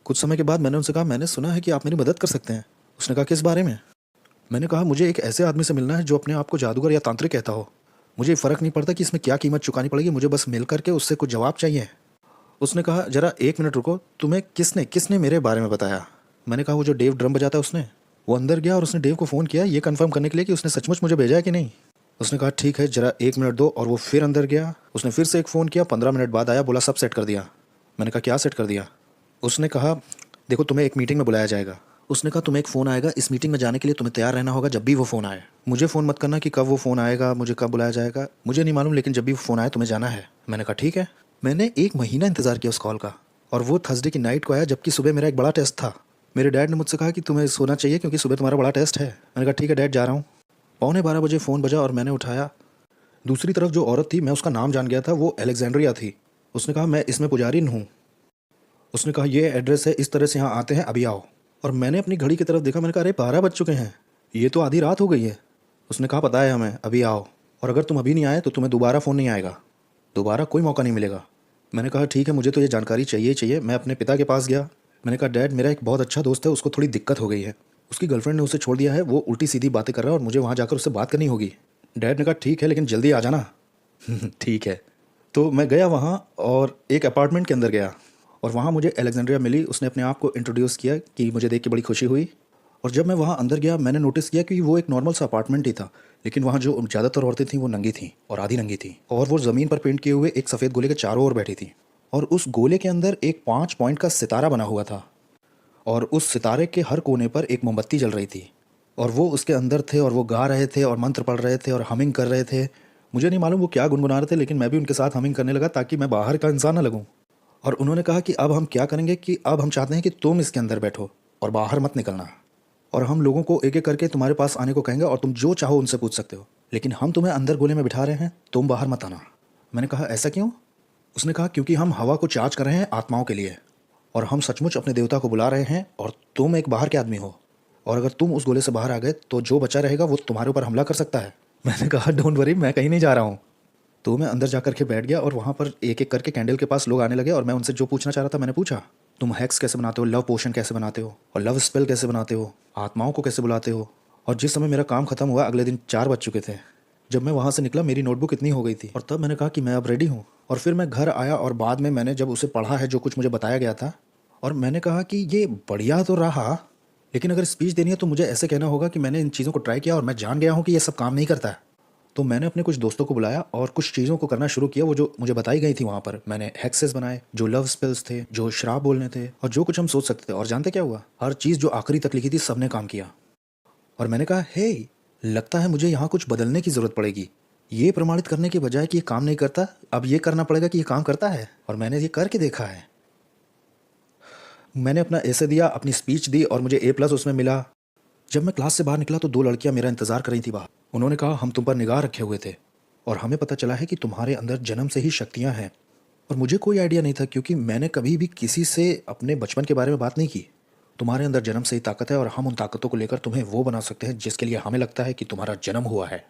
कुछ समय के बाद मैंने उनसे कहा मैंने सुना है कि आप मेरी मदद कर सकते हैं। उसने कहा किस बारे में? मैंने कहा मुझे एक ऐसे आदमी से मिलना है जो अपने आप को जादूगर या तांत्रिक कहता हो। मुझे फ़र्क नहीं पड़ता कि इसमें क्या कीमत चुकानी पड़ेगी, मुझे बस मिल करके उससे कुछ जवाब चाहिए। उसने कहा जरा 1 मिनट रुको, तुम्हें किसने किसने मेरे बारे में बताया? मैंने कहा वो जो डेव ड्रम बजाता है उसने। वो अंदर गया और उसने डेव को फ़ोन किया ये कंफर्म करने के लिए कि उसने सचमुच मुझे भेजा है कि नहीं। उसने कहा ठीक है जरा 1 मिनट दो और वो फिर अंदर गया। उसने फिर से एक फ़ोन किया, 15 मिनट बाद आया, बोला सब सेट कर दिया। मैंने कहा क्या सेट कर दिया? उसने कहा देखो तुम्हें एक मीटिंग में बुलाया जाएगा। उसने कहा तुम्हें एक फ़ोन आएगा, इस मीटिंग में जाने के लिए तुम्हें तैयार रहना होगा जब भी वो फ़ोन आए। मुझे फ़ोन मत करना कि कब वो फ़ोन आएगा, मुझे कब बुलाया जाएगा, मुझे नहीं मालूम, लेकिन जब भी वो फ़ोन आए तुम्हें जाना है। मैंने कहा ठीक है। मैंने 1 महीना इंतज़ार किया उस कॉल का और वो थर्सडे की नाइट को आया जबकि सुबह मेरा एक बड़ा टेस्ट था। मेरे डैड ने मुझसे कहा कि तुम्हें सोना चाहिए क्योंकि सुबह तुम्हारा बड़ा टेस्ट है। मैंने कहा ठीक है डैड जा रहा हूँ। 11:15 फ़ोन बजा और मैंने उठाया। दूसरी तरफ जो औरत थी मैं उसका नाम जान गया था, वो अलेक्जेंड्रिया थी। उसने कहा मैं इसमें पुजारी हूँ। उसने कहा ये एड्रेस है, इस तरह से यहाँ आते हैं, अभी आओ। और मैंने अपनी घड़ी की तरफ देखा, मैंने कहा अरे 12 बज चुके हैं, ये तो आधी रात हो गई है। उसने कहा पता है हमें, अभी आओ, और अगर तुम अभी नहीं आए तो तुम्हें दोबारा फ़ोन नहीं आएगा, दोबारा कोई मौका नहीं मिलेगा। मैंने कहा ठीक है मुझे तो ये जानकारी चाहिए ही चाहिए। मैं अपने पिता के पास गया। मैंने कहा डैड मेरा एक बहुत अच्छा दोस्त है, उसको थोड़ी दिक्कत हो गई है, उसकी गर्लफ्रेंड ने उसे छोड़ दिया है, वो उल्टी सीधी बातें कर रहा है और मुझे वहाँ जाकर उससे बात करनी होगी। डैड ने कहा ठीक है लेकिन जल्दी आ जाना। ठीक है। तो मैं गया वहाँ और एक अपार्टमेंट के अंदर गया और वहाँ मुझे अलेक्जेंड्रिया मिली। उसने अपने आप को इंट्रोड्यूस किया कि मुझे देख के बड़ी खुशी हुई। और जब मैं वहाँ अंदर गया मैंने नोटिस किया कि वो एक नॉर्मल सा अपार्टमेंट ही था, लेकिन वहाँ जो ज़्यादातर औरतें थीं वो नंगी थीं और आधी नंगी थीं और वो ज़मीन पर पेंट किए हुए एक सफ़ेद गोले के चारों ओर बैठी थी। और उस गोले के अंदर एक 5 पॉइंट का सितारा बना हुआ था और उस सितारे के हर कोने पर एक मोमबत्ती जल रही थी और वो उसके अंदर थे और वो गा रहे थे और मंत्र पढ़ रहे थे और हमिंग कर रहे थे। मुझे नहीं मालूम वो क्या गुनगुना रहे थे, लेकिन मैं भी उनके साथ हमिंग करने लगा ताकि मैं बाहर का इंसान ना लगूं। और उन्होंने कहा कि अब हम क्या करेंगे कि अब हम चाहते हैं कि तुम इसके अंदर बैठो और बाहर मत निकलना, और हम लोगों को एक एक करके तुम्हारे पास आने को कहेंगे और तुम जो चाहो उनसे पूछ सकते हो, लेकिन हम तुम्हें अंदर गोले में बिठा रहे हैं, तुम बाहर मत आना। मैंने कहा ऐसा क्यों? उसने कहा क्योंकि हम हवा को चार्ज कर रहे हैं आत्माओं के लिए और हम सचमुच अपने देवता को बुला रहे हैं और तुम एक बाहर के आदमी हो, और अगर तुम उस गोले से बाहर आ गए तो जो बचा रहेगा वो तुम्हारे ऊपर हमला कर सकता है। मैंने कहा डोंट वरी, मैं कहीं नहीं जा रहा हूँ। तो मैं अंदर जाकर के बैठ गया और वहाँ पर एक एक करके कैंडल के पास लोग आने लगे और मैं उनसे जो पूछना चाह रहा था मैंने पूछा। तुम हैक्स कैसे बनाते हो, लव पोशन कैसे बनाते हो, और लव स्पेल कैसे बनाते हो, आत्माओं को कैसे बुलाते हो। और जिस समय मेरा काम खत्म हुआ अगले दिन 4 बज चुके थे। जब मैं वहाँ से निकला मेरी नोटबुक इतनी हो गई थी और तब मैंने कहा कि मैं अब रेडी हूँ। और फिर मैं घर आया और बाद में मैंने जब उसे पढ़ा है जो कुछ मुझे बताया गया था, और मैंने कहा कि ये बढ़िया तो रहा, लेकिन अगर स्पीच देनी है तो मुझे ऐसे कहना होगा कि मैंने इन चीज़ों को ट्राई किया और मैं जान गया हूँ कि ये सब काम नहीं करता है। तो मैंने अपने कुछ दोस्तों को बुलाया और कुछ चीज़ों को करना शुरू किया, वो जो मुझे बताई गई थी वहाँ पर। मैंने हेक्सेस बनाए जो लव स्पेल्स थे, जो श्राप बोलने थे और जो कुछ हम सोच सकते थे। और जानते क्या हुआ? हर चीज़ जो आखिरी तक लिखी थी सबने काम किया। और मैंने कहा हे, लगता है मुझे यहाँ कुछ बदलने की ज़रूरत पड़ेगी। ये प्रमाणित करने के बजाय कि ये काम नहीं करता, अब ये करना पड़ेगा कि ये काम करता है। और मैंने ये करके देखा है। मैंने अपना ऐसे दिया, अपनी स्पीच दी और मुझे A+ उसमें मिला। जब मैं क्लास से बाहर निकला तो 2 लड़कियां मेरा इंतज़ार कर रही थी बाहर। उन्होंने कहा हम तुम पर निगाह रखे हुए थे। और हमें पता चला है कि तुम्हारे अंदर जन्म से ही शक्तियाँ हैं। और मुझे कोई आइडिया नहीं था क्योंकि मैंने कभी भी किसी से अपने बचपन के बारे में बात नहीं की। तुम्हारे अंदर जन्म से ही ताकत है और हम उन ताकतों को लेकर तुम्हें वो बना सकते हैं जिसके लिए हमें लगता है कि तुम्हारा जन्म हुआ है।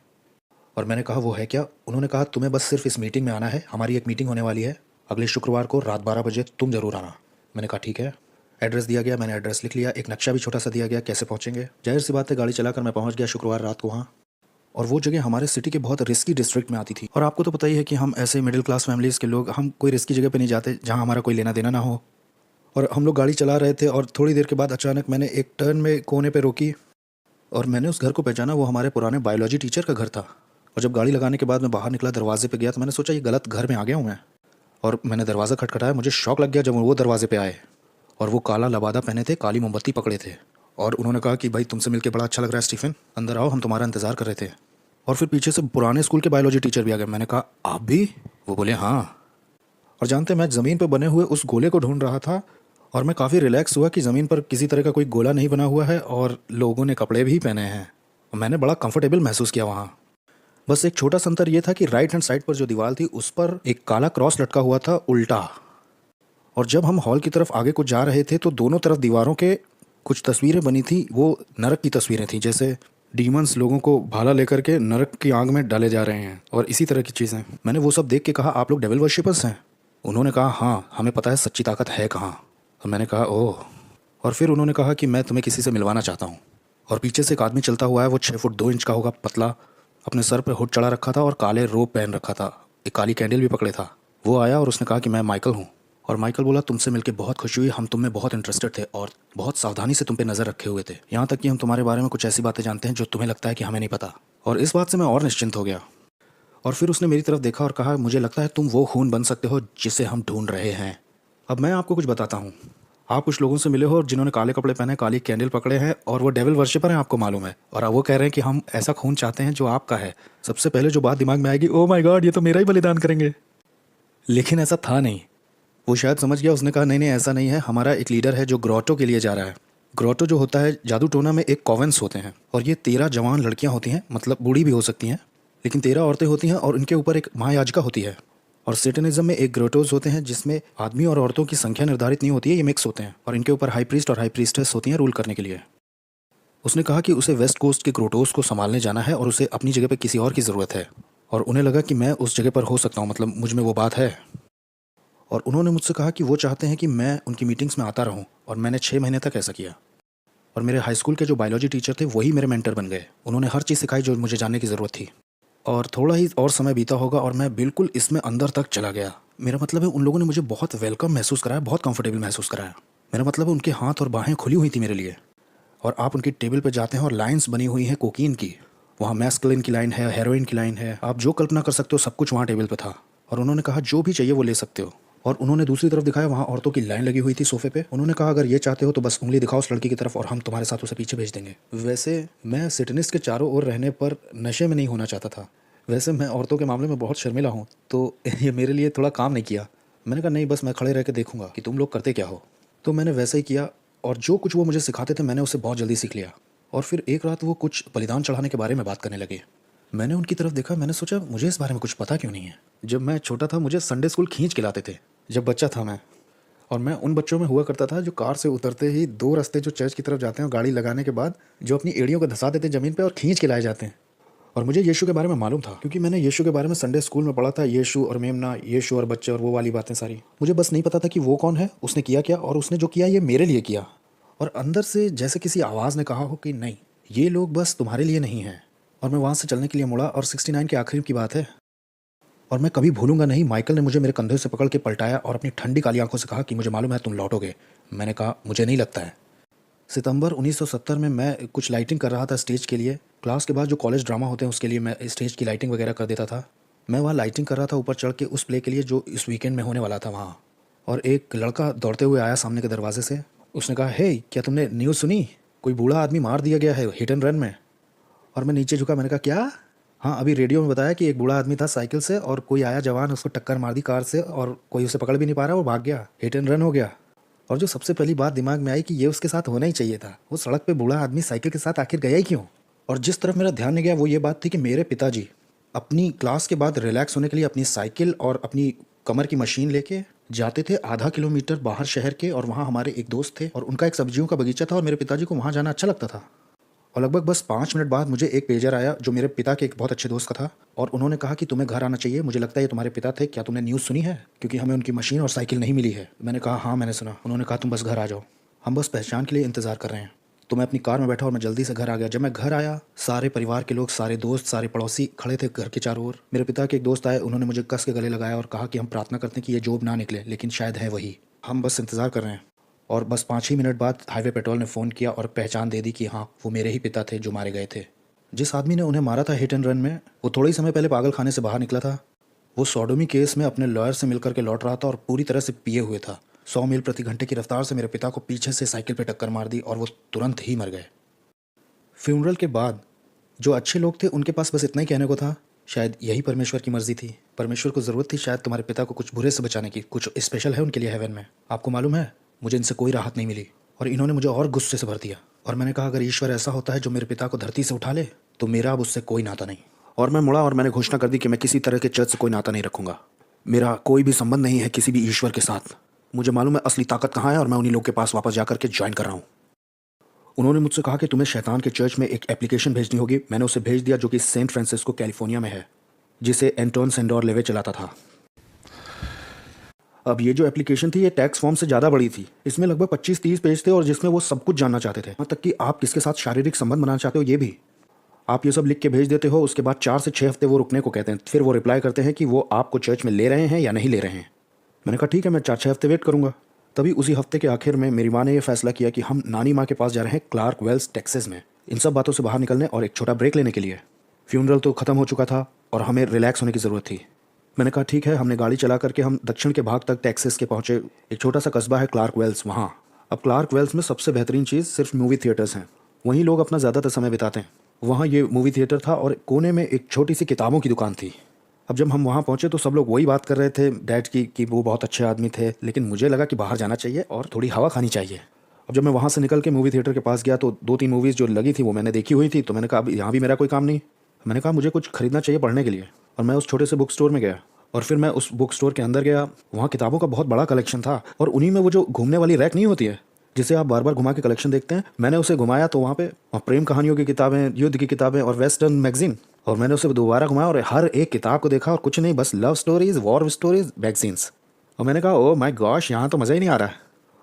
और मैंने कहा वो है क्या? उन्होंने कहा तुम्हें बस सिर्फ इस मीटिंग में आना है, हमारी एक मीटिंग होने वाली है अगले शुक्रवार को रात 12 बजे, तुम ज़रूर आना। मैंने कहा ठीक है। एड्रेस दिया गया, मैंने एड्रेस लिख लिया, एक नक्शा भी छोटा सा दिया गया कैसे पहुँचेंगे। जाहिर सी बात है गाड़ी चलाकर मैं पहुँच गया शुक्रवार रात को वहाँ। और वो जगह हमारे सिटी के बहुत रिस्की डिस्ट्रिक्ट में आती थी। और आपको तो पता ही है कि हम ऐसे मिडिल क्लास फैमिलीज़ के लोग, हम कोई रिस्की जगह पे नहीं जाते जहाँ हमारा कोई लेना देना ना हो। और हम लोग गाड़ी चला रहे थे और थोड़ी देर के बाद अचानक मैंने एक टर्न में कोने पे रोकी और मैंने उस घर को पहचाना। वो हमारे पुराने बायोलॉजी टीचर का घर था। और जब गाड़ी लगाने के बाद मैं बाहर निकला, दरवाजे पे गया तो मैंने सोचा ये गलत घर में आ गया हूँ मैं। और मैंने दरवाज़ा खटखटाया। मुझे शौक लग गया जब वो दरवाजे पे आए और वो काला लबादा पहने थे, काली मोमबत्ती पकड़े थे। और उन्होंने कहा कि भाई तुमसे मिलकर बड़ा अच्छा लग रहा है स्टीफन, अंदर आओ, हम तुम्हारा इंतज़ार कर रहे थे। और फिर पीछे से पुराने स्कूल के बायोलॉजी टीचर भी आ गए। मैंने कहा आप भी? वो बोले हाँ। और जानते मैं ज़मीन पर बने हुए उस गोले को ढूंढ रहा था और मैं काफ़ी रिलैक्स हुआ कि ज़मीन पर किसी तरह का कोई गोला नहीं बना हुआ है और लोगों ने कपड़े भी पहने हैं। मैंने बड़ा कंफर्टेबल महसूस किया वहाँ। बस एक छोटा सा अंतर ये था कि राइट हैंड साइड पर जो दीवार थी उस पर एक काला क्रॉस लटका हुआ था उल्टा। और जब हम हॉल की तरफ आगे को जा रहे थे तो दोनों तरफ दीवारों के कुछ तस्वीरें बनी थी। वो नरक की तस्वीरें थी, जैसे डीमंस लोगों को भाला लेकर के नरक की आग में डाले जा रहे हैं और इसी तरह की चीज़ें। मैंने वो सब देख के कहा आप लोग डेविल वर्शिपर्स हैं? उन्होंने कहा हाँ, हमें पता है सच्ची ताकत है कहाँ। और मैंने कहा ओह। और फिर उन्होंने कहा कि मैं तुम्हें किसी से मिलवाना चाहता हूँ। और पीछे से एक आदमी चलता हुआ है, वो 6 फुट 2 इंच का होगा, पतला, अपने सर पर हुड चढ़ा रखा था और काले रोब पहन रखा था, एक काली कैंडल भी पकड़े था। वो आया और उसने कहा कि मैं माइकल हूँ। और माइकल बोला तुमसे मिलकर बहुत खुशी हुई, हम तुम में बहुत इंटरेस्टेड थे और बहुत सावधानी से तुम पे नज़र रखे हुए थे, यहाँ तक कि हम तुम्हारे बारे में कुछ ऐसी बातें जानते हैं जो तुम्हें लगता है कि हमें नहीं पता। और इस बात से मैं और निश्चिंत हो गया। और फिर उसने मेरी तरफ देखा और कहा मुझे लगता है तुम वो खून बन सकते हो जिसे हम ढूंढ रहे हैं। अब मैं आपको कुछ बताता हूँ। आप कुछ लोगों से मिले हो जिन्होंने काले कपड़े पहने, काली कैंडल पकड़े हैं और वो डेविल वर्शिपर हैं, आपको मालूम है। और अब वो कह रहे हैं कि हम ऐसा खून चाहते हैं जो आपका है। सबसे पहले जो बात दिमाग में आएगी, ओ माय गॉड, ये तो मेरा ही बलिदान करेंगे। लेकिन ऐसा था नहीं। वो शायद समझ गया। उसने कहा नहीं नहीं ऐसा नहीं है, हमारा एक लीडर है जो ग्रोटो के लिए जा रहा है। ग्रोटो जो होता है जादू टोना में एक कॉवेंस होते हैं और ये 13 जवान लड़कियां होती हैं, मतलब बूढ़ी भी हो सकती हैं, लेकिन 13 औरतें होती हैं और उनके ऊपर एक महायाजिका होती है। और सेटनिज्म में एक ग्रोटोज होते हैं जिसमें आदमी और औरतों की संख्या निर्धारित नहीं होती है, ये मिक्स होते हैं और इनके ऊपर हाई प्रीस्ट और हाई प्रीस्टेस होती हैं रूल करने के लिए। उसने कहा कि उसे वेस्ट कोस्ट के ग्रोटोज को संभालने जाना है और उसे अपनी जगह पर किसी और की ज़रूरत है। और उन्हें लगा कि मैं उस जगह पर हो सकता हूँ, मतलब मुझ में वो बात है। और उन्होंने मुझसे कहा कि वो चाहते हैं कि मैं उनकी मीटिंग्स में आता रहूं। और मैंने 6 महीने तक ऐसा किया। और मेरे हाई स्कूल के जो बायोलॉजी टीचर थे वही मेरे मेंटर बन गए। उन्होंने हर चीज़ सिखाई जो मुझे जानने की ज़रूरत थी। और थोड़ा ही और समय बीता होगा और मैं बिल्कुल इसमें अंदर तक चला गया। मेरा मतलब है उन लोगों ने मुझे बहुत वेलकम महसूस कराया, बहुत कंफर्टेबल महसूस कराया। मेरा मतलब है उनके हाथ और बाहें खुली हुई थी मेरे लिए। और आप उनकी टेबल पर जाते हैं और लाइन्स बनी हुई हैं कोकीन की। वहाँ मैस्कुलिन की लाइन है, हेरोइन की लाइन है, आप जो कल्पना कर सकते हो सब कुछ वहाँ टेबल पर था। और उन्होंने कहा जो भी चाहिए वो ले सकते हो। और उन्होंने दूसरी तरफ दिखाया, वहाँ औरतों की लाइन लगी हुई थी सोफे पे। उन्होंने कहा अगर ये चाहते हो तो बस उंगली दिखाओ उस लड़की की तरफ और हम तुम्हारे साथ उसे पीछे भेज देंगे। वैसे मैं सिटनिस्ट के चारों ओर रहने पर नशे में नहीं होना चाहता था। वैसे मैं औरतों के मामले में बहुत शर्मिला हूँ, तो ये मेरे लिए थोड़ा काम नहीं किया। मैंने कहा नहीं, बस मैं खड़े रह के देखूंगा कि तुम लोग करते क्या हो। तो मैंने वैसे ही किया और जो कुछ वो मुझे सिखाते थे मैंने उसे बहुत जल्दी सीख लिया। और फिर एक रात वो कुछ बलिदान चढ़ाने के बारे में बात करने लगे। मैंने उनकी तरफ देखा, मैंने सोचा मुझे इस बारे में कुछ पता क्यों नहीं है। जब मैं छोटा था मुझे संडे स्कूल खींच के लाते थे जब बच्चा था मैं। और मैं उन बच्चों में हुआ करता था जो कार से उतरते ही 2 रास्ते जो चर्च की तरफ जाते हैं, गाड़ी लगाने के बाद जो अपनी एड़ियों को धंसा देते हैं ज़मीन पे और खींच के लाए जाते हैं। और मुझे यीशु के बारे में मालूम था क्योंकि मैंने यीशु के बारे में संडे स्कूल में पढ़ा था। यीशु और मेमना, यीशु और बच्चे और वो वाली बातें सारी। मुझे बस नहीं पता था कि वो कौन है, उसने किया क्या, और उसने जो किया ये मेरे लिए किया। और अंदर से जैसे किसी आवाज़ ने कहा हो कि नहीं, ये लोग बस तुम्हारे लिए नहीं हैं। और मैं वहाँ से चलने के लिए मुड़ा और 69 के आखिर की बात है। और मैं कभी भूलूंगा नहीं, माइकल ने मुझे मेरे कंधे से पकड़ के पलटाया और अपनी ठंडी काली आंखों से कहा कि मुझे मालूम है तुम लौटोगे। मैंने कहा मुझे नहीं लगता है। सितंबर 1970 में मैं कुछ लाइटिंग कर रहा था स्टेज के लिए। क्लास के बाद जो कॉलेज ड्रामा होते हैं उसके लिए मैं स्टेज की लाइटिंग वगैरह कर देता था। मैं वहाँ लाइटिंग कर रहा था ऊपर चढ़ के उस प्ले के लिए जो इस वीकेंड में होने वाला था वहाँ। और एक लड़का दौड़ते हुए आया सामने के दरवाजे से। उसने कहा हे, क्या तुमने न्यूज़ सुनी, कोई बूढ़ा आदमी मार दिया गया है हिट एंड रन में। और मैं नीचे झुका, मैंने कहा क्या? हाँ, अभी रेडियो में बताया कि एक बूढ़ा आदमी था साइकिल से और कोई आया जवान, उसको टक्कर मार दी कार से और कोई उसे पकड़ भी नहीं पा रहा, वो भाग गया, हिट एंड रन हो गया। और जो सबसे पहली बात दिमाग में आई कि ये उसके साथ होना ही चाहिए था। वो सड़क पे बूढ़ा आदमी साइकिल के साथ आखिर गया ही क्यों? और जिस तरफ मेरा ध्यान नहीं गया वो ये बात थी कि मेरे पिताजी अपनी क्लास के बाद रिलैक्स होने के लिए अपनी साइकिल और अपनी कमर की मशीन लेके जाते थे आधा किलोमीटर बाहर शहर के, और वहाँ हमारे एक दोस्त थे और उनका एक सब्जियों का बगीचा था और मेरे पिताजी को वहाँ जाना अच्छा लगता था। और लगभग बस 5 मिनट बाद मुझे एक पेजर आया जो मेरे पिता के एक बहुत अच्छे दोस्त का था, और उन्होंने कहा कि तुम्हें घर आना चाहिए, मुझे लगता है ये तुम्हारे पिता थे, क्या तुमने न्यूज़ सुनी है, क्योंकि हमें उनकी मशीन और साइकिल नहीं मिली है। मैंने कहा हाँ मैंने सुना। उन्होंने कहा तुम बस घर आ जाओ, हम बस पहचान के लिए इंतज़ार कर रहे हैं। तो मैं अपनी कार में बैठा और मैं जल्दी से घर आ गया। जब मैं घर आया, सारे परिवार के लोग, सारे दोस्त, सारे पड़ोसी खड़े थे घर के चारों ओर। मेरे पिता के एक दोस्त आए, उन्होंने मुझे कस के गले लगाया और कहा कि हम प्रार्थना करते हैं कि ये जॉब ना निकले, लेकिन शायद है वही, हम बस इंतज़ार कर रहे हैं। और बस 5 ही मिनट बाद हाईवे पेट्रोल ने फ़ोन किया और पहचान दे दी कि हाँ वो मेरे ही पिता थे जो मारे गए थे। जिस आदमी ने उन्हें मारा था हिट एंड रन में, वो थोड़े ही समय पहले पागल खाने से बाहर निकला था। वो सोडोमी केस में अपने लॉयर से मिलकर के लौट रहा था और पूरी तरह से पिए हुए था। 100 मील प्रति घंटे की रफ्तार से मेरे पिता को पीछे से साइकिल पर टक्कर मार दी और वो तुरंत ही मर गए। फ्यूनरल के बाद जो अच्छे लोग थे उनके पास बस इतना ही कहने को था, शायद यही परमेश्वर की मर्जी थी। परमेश्वर को ज़रूरत थी शायद तुम्हारे पिता को कुछ बुरे से बचाने की, कुछ स्पेशल है उनके लिए हेवन में। आपको मालूम है मुझे इनसे कोई राहत नहीं मिली और इन्होंने मुझे और गुस्से से भर दिया। और मैंने कहा अगर ईश्वर ऐसा होता है जो मेरे पिता को धरती से उठा ले तो मेरा अब उससे कोई नाता नहीं। और मैं मुड़ा और मैंने घोषणा कर दी कि मैं किसी तरह के चर्च से कोई नाता नहीं रखूंगा। मेरा कोई भी संबंध नहीं है किसी भी ईश्वर के साथ। मुझे मालूम है असली ताकत कहाँ है और मैं उन्हीं लोग के पास वापस जाकर के ज्वाइन कर रहा हूँ। उन्होंने मुझसे कहा कि तुम्हें शैतान के चर्च में एक एप्लीकेशन भेजनी होगी। मैंने उसे भेज दिया जो कि सेंट फ्रांसिस्को कैलिफोर्निया में है, जिसे एंटोन सेंडोर लेवे चलाता था। अब ये जो एप्लीकेशन थी ये टैक्स फॉर्म से ज़्यादा बड़ी थी। इसमें लगभग 25-30 पेज थे और जिसमें वो सब कुछ जानना चाहते थे, यहाँ तक कि आप किसके साथ शारीरिक संबंध बनाना चाहते हो ये भी। आप ये सब लिख के भेज देते हो, उसके बाद 4 से 6 हफ्ते वो रुकने को कहते हैं, फिर वो रिप्लाई करते हैं कि वो आपको चर्च में ले रहे हैं या नहीं ले रहे हैं। मैंने कहा ठीक है मैं 4-6 हफ्ते वेट करूँगा। तभी उसी हफ्ते के आखिर में मेरी माँ ने यह फैसला किया कि हम नानी माँ के पास जा रहे हैं क्लार्क वेल्स टेक्सास में, इन सब बातों से बाहर निकलने और एक छोटा ब्रेक लेने के लिए। फ्यूनरल तो ख़त्म हो चुका था और हमें रिलैक्स होने की ज़रूरत थी। मैंने कहा ठीक है। हमने गाड़ी चला करके हम दक्षिण के भाग तक टेक्सास के पहुँचे। एक छोटा सा कस्बा है क्लार्क वेल्स वहाँ। अब क्लार्क वेल्स में सबसे बेहतरीन चीज़ सिर्फ मूवी थिएटर्स हैं, वहीं लोग अपना ज़्यादातर समय बिताते हैं। वहाँ ये मूवी थिएटर था और कोने में एक छोटी सी किताबों की दुकान थी। अब जब हम वहाँ पहुँचे तो सब लोग वही बात कर रहे थे डैड की कि वो बहुत अच्छे आदमी थे, लेकिन मुझे लगा कि बाहर जाना चाहिए और थोड़ी हवा खानी चाहिए। अब जब मैं वहाँ से निकल के मूवी थिएटर के पास गया तो 2-3 मूवीज़ जो लगी थी वो मैंने देखी हुई थी, तो मैंने कहा अब यहाँ भी मेरा कोई काम नहीं। मैंने कहा मुझे कुछ खरीदना चाहिए पढ़ने के लिए, और मैं उस छोटे से बुक स्टोर में गया। और फिर मैं उस बुक स्टोर के अंदर गया, वहाँ किताबों का बहुत बड़ा कलेक्शन था और उन्हीं में वो जो घूमने वाली रैक नहीं होती है जिसे आप बार बार घुमा के कलेक्शन देखते हैं, मैंने उसे घुमाया तो वहाँ पे प्रेम कहानियों की किताबें, युद्ध की किताबें और वेस्टर्न मैगजीन, और मैंने उसे दोबारा घुमाया और हर एक किताब को देखा और कुछ नहीं बस love stories, war stories, magazines. और मैंने कहा ओ माय गॉश यहाँ तो मज़ा ही नहीं आ रहा है।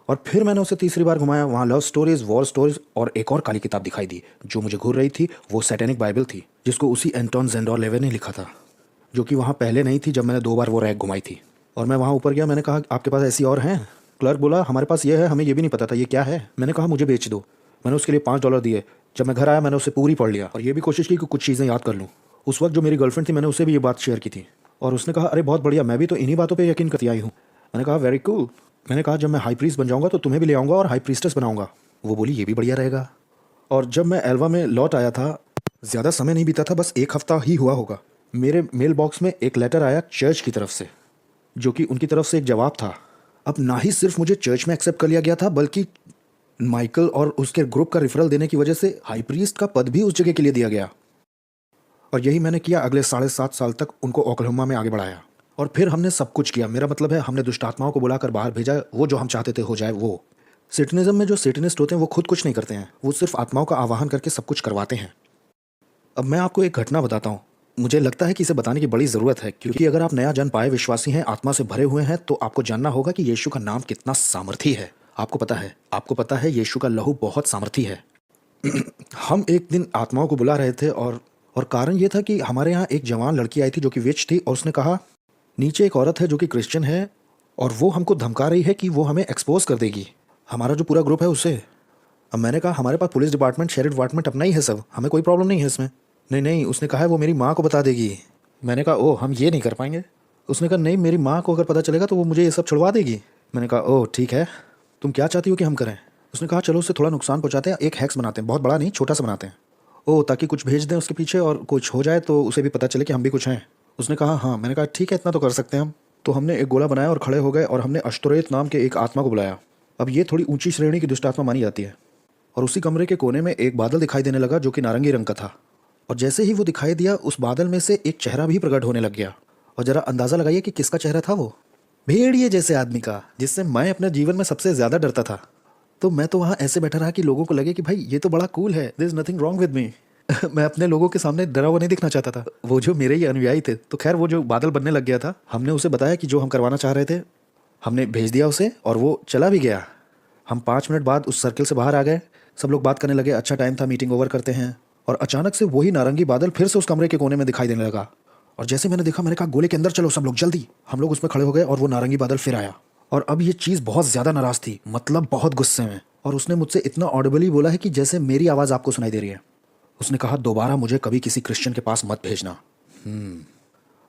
और फिर मैंने उसे तीसरी बार घुमाया, वहाँ लव स्टोरीज, वॉर स्टोरीज और एक और काली किताब दिखाई दी जो मुझे घूर रही थी। वो सैटेनिक बाइबल थी जिसको उसी एंटोन सेंडोर लेवे ने लिखा था, जो कि वहाँ पहले नहीं थी जब मैंने 2 बार वो रैक घुमाई थी। और मैं वहाँ ऊपर गया, मैंने कहा आपके पास ऐसी और हैं? क्लर्क बोला हमारे पास ये है, हमें ये भी नहीं पता था ये क्या है। मैंने कहा मुझे बेच दो। मैंने उसके लिए $5 दिए। जब मैं घर आया मैंने उसे पूरी पढ़ लिया और ये भी कोशिश की कि कुछ चीज़ें याद कर लूँ। उस वक्त जो मेरी गर्लफ्रेंड थी मैंने उसे भी ये बात शेयर की थी और उसने कहा अरे बहुत बढ़िया, मैं भी तो इन्हीं बातों पे यकीन करती आई हूँ। मैंने कहा वेरी कूल। मैंने कहा जब मैं हाई प्रीस्ट बन जाऊँगा तो तुम्हें भी ले आऊँगा और हाई प्रीस्टेस बनाऊँगा। वो बोली ये भी बढ़िया रहेगा। और जब मैं एल्वा में लौट आया था, ज़्यादा समय नहीं बीता था, बस 1 हफ्ता ही हुआ होगा, मेरे मेल बॉक्स में एक लेटर आया चर्च की तरफ से, जो कि उनकी तरफ से एक जवाब था। अब ना ही सिर्फ मुझे चर्च में एक्सेप्ट कर लिया गया था, बल्कि माइकल और उसके ग्रुप का रेफरल देने की वजह से हाई प्रीस्ट का पद भी उस जगह के लिए दिया गया। और यही मैंने किया, अगले 7.5 साल तक उनको ओक्लाहोमा में आगे बढ़ाया। और फिर हमने सब कुछ किया, मेरा मतलब है हमने दुष्ट आत्माओं को बुलाकर बाहर भेजा, वो जो हम चाहते थे हो जाए। वो सेटनिज्म में जो सेटनिस्ट होते हैं वो खुद कुछ नहीं करते हैं, वो सिर्फ आत्माओं का आवाहन करके सब कुछ करवाते हैं। अब मैं आपको एक घटना बताता हूँ, मुझे लगता है कि इसे बताने की बड़ी ज़रूरत है, क्योंकि अगर आप नया जन्म पाए विश्वासी हैं, आत्मा से भरे हुए हैं, तो आपको जानना होगा कि यीशु का नाम कितना सामर्थी है। आपको पता है यीशु का लहू बहुत सामर्थी है। हम एक दिन आत्माओं को बुला रहे थे और कारण ये था कि हमारे यहाँ एक जवान लड़की आई थी जो कि विच थी, और उसने कहा नीचे एक औरत है जो कि क्रिश्चियन है और वो हमको धमका रही है कि वो हमें एक्सपोज कर देगी, हमारा जो पूरा ग्रुप है उसे। अब मैंने कहा हमारे पास पुलिस डिपार्टमेंट, शेरिफ डिपार्टमेंट अपना ही है सब, हमें कोई प्रॉब्लम नहीं है इसमें। नहीं, उसने कहा है वो मेरी माँ को बता देगी। मैंने कहा ओह हम ये नहीं कर पाएंगे। उसने कहा नहीं, मेरी माँ को अगर पता चलेगा तो वो मुझे ये सब छुड़वा देगी। मैंने कहा ओह ठीक है, तुम क्या चाहती हो कि हम करें? उसने कहा चलो उससे थोड़ा नुकसान पहुँचाते हैं, एक हैक्स बनाते हैं, बहुत बड़ा नहीं छोटा सा बनाते हैं, ओह ताकि कुछ भेज दें उसके पीछे और कुछ हो जाए तो उसे भी पता चले कि हम भी कुछ हैं। उसने कहा हाँ। मैंने कहा ठीक है, इतना तो कर सकते हैं हम। तो हमने एक गोला बनाया और खड़े हो गए और हमने अश्तोरेत नाम के एक आत्मा को बुलाया। अब ये थोड़ी ऊंची श्रेणी की दुष्ट आत्मा मानी जाती है। और उसी कमरे के कोने में एक बादल दिखाई देने लगा जो कि नारंगी रंग का था, और जैसे ही वो दिखाई दिया उस बादल में से एक चेहरा भी प्रकट होने लग गया। और जरा अंदाजा लगाइए कि किसका चेहरा था वो? भेड़िए जैसे आदमी का, जिससे मैं अपने जीवन में सबसे ज्यादा डरता था। तो मैं तो वहाँ ऐसे बैठा रहा कि लोगों को लगे कि भाई ये तो बड़ा कूल है, there is nothing wrong with me. मैं अपने लोगों के सामने डरा हुआ नहीं दिखना चाहता था। वो जो मेरे ही अनुयायी थे, तो खैर वो जो बादल बनने लग गया था, हमने उसे बताया कि जो हम करवाना चाह रहे थे, हमने भेज दिया उसे और वो चला भी गया। हम 5 मिनट बाद उस सर्किल से बाहर आ गए। सब लोग बात करने लगे, अच्छा टाइम था, मीटिंग ओवर करते हैं। और अचानक से वही नारंगी बादल फिर से उस कमरे के कोने में दिखाई देने लगा। और जैसे मैंने देखा, मैंने कहा गोले के अंदर चलो सब लोग जल्दी। हम लोग उसमें खड़े हो गए और वो नारंगी बादल फिर आया। और अब ये चीज़ बहुत ज़्यादा नाराज़ थी, मतलब बहुत गुस्से में। और उसने मुझसे इतना ऑडिबली बोला है कि जैसे मेरी आवाज़ आपको सुनाई दे रही है। उसने कहा, दोबारा मुझे कभी किसी क्रिश्चियन के पास मत भेजना।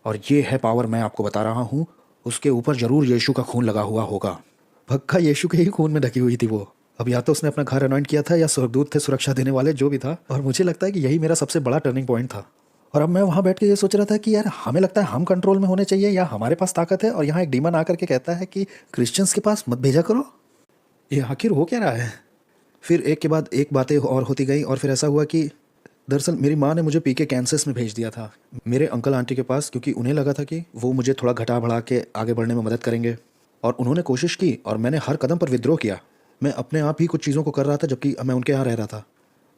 और ये है पावर, मैं आपको बता रहा हूँ। उसके ऊपर जरूर यीशु का खून लगा हुआ होगा। पक्का यीशु के ही खून में ढकी हुई थी वो। अब या तो उसने अपना घर अनॉइंट किया था या स्वर्गदूत थे सुरक्षा देने वाले, जो भी था। और मुझे लगता है कि यही मेरा सबसे बड़ा टर्निंग पॉइंट था। और अब मैं वहाँ बैठ के ये सोच रहा था कि यार, हमें लगता है हम कंट्रोल में होने चाहिए या हमारे पास ताकत है, और यहाँ एक डीमन आकर के कहता है कि क्रिश्चियंस के पास मत भेजा करो। ये आखिर हो क्या रहा है? फिर एक के बाद एक बातें और होती गई। और फिर ऐसा हुआ कि दरअसल मेरी माँ ने मुझे पीके कैंसस में भेज दिया था मेरे अंकल आंटी के पास, क्योंकि उन्हें लगा था कि वो मुझे थोड़ा घटा बढ़ा के आगे बढ़ने में मदद करेंगे। और उन्होंने कोशिश की और मैंने हर कदम पर विद्रोह किया। मैं अपने आप ही कुछ चीज़ों को कर रहा था जबकि मैं उनके यहाँ रह रहा था।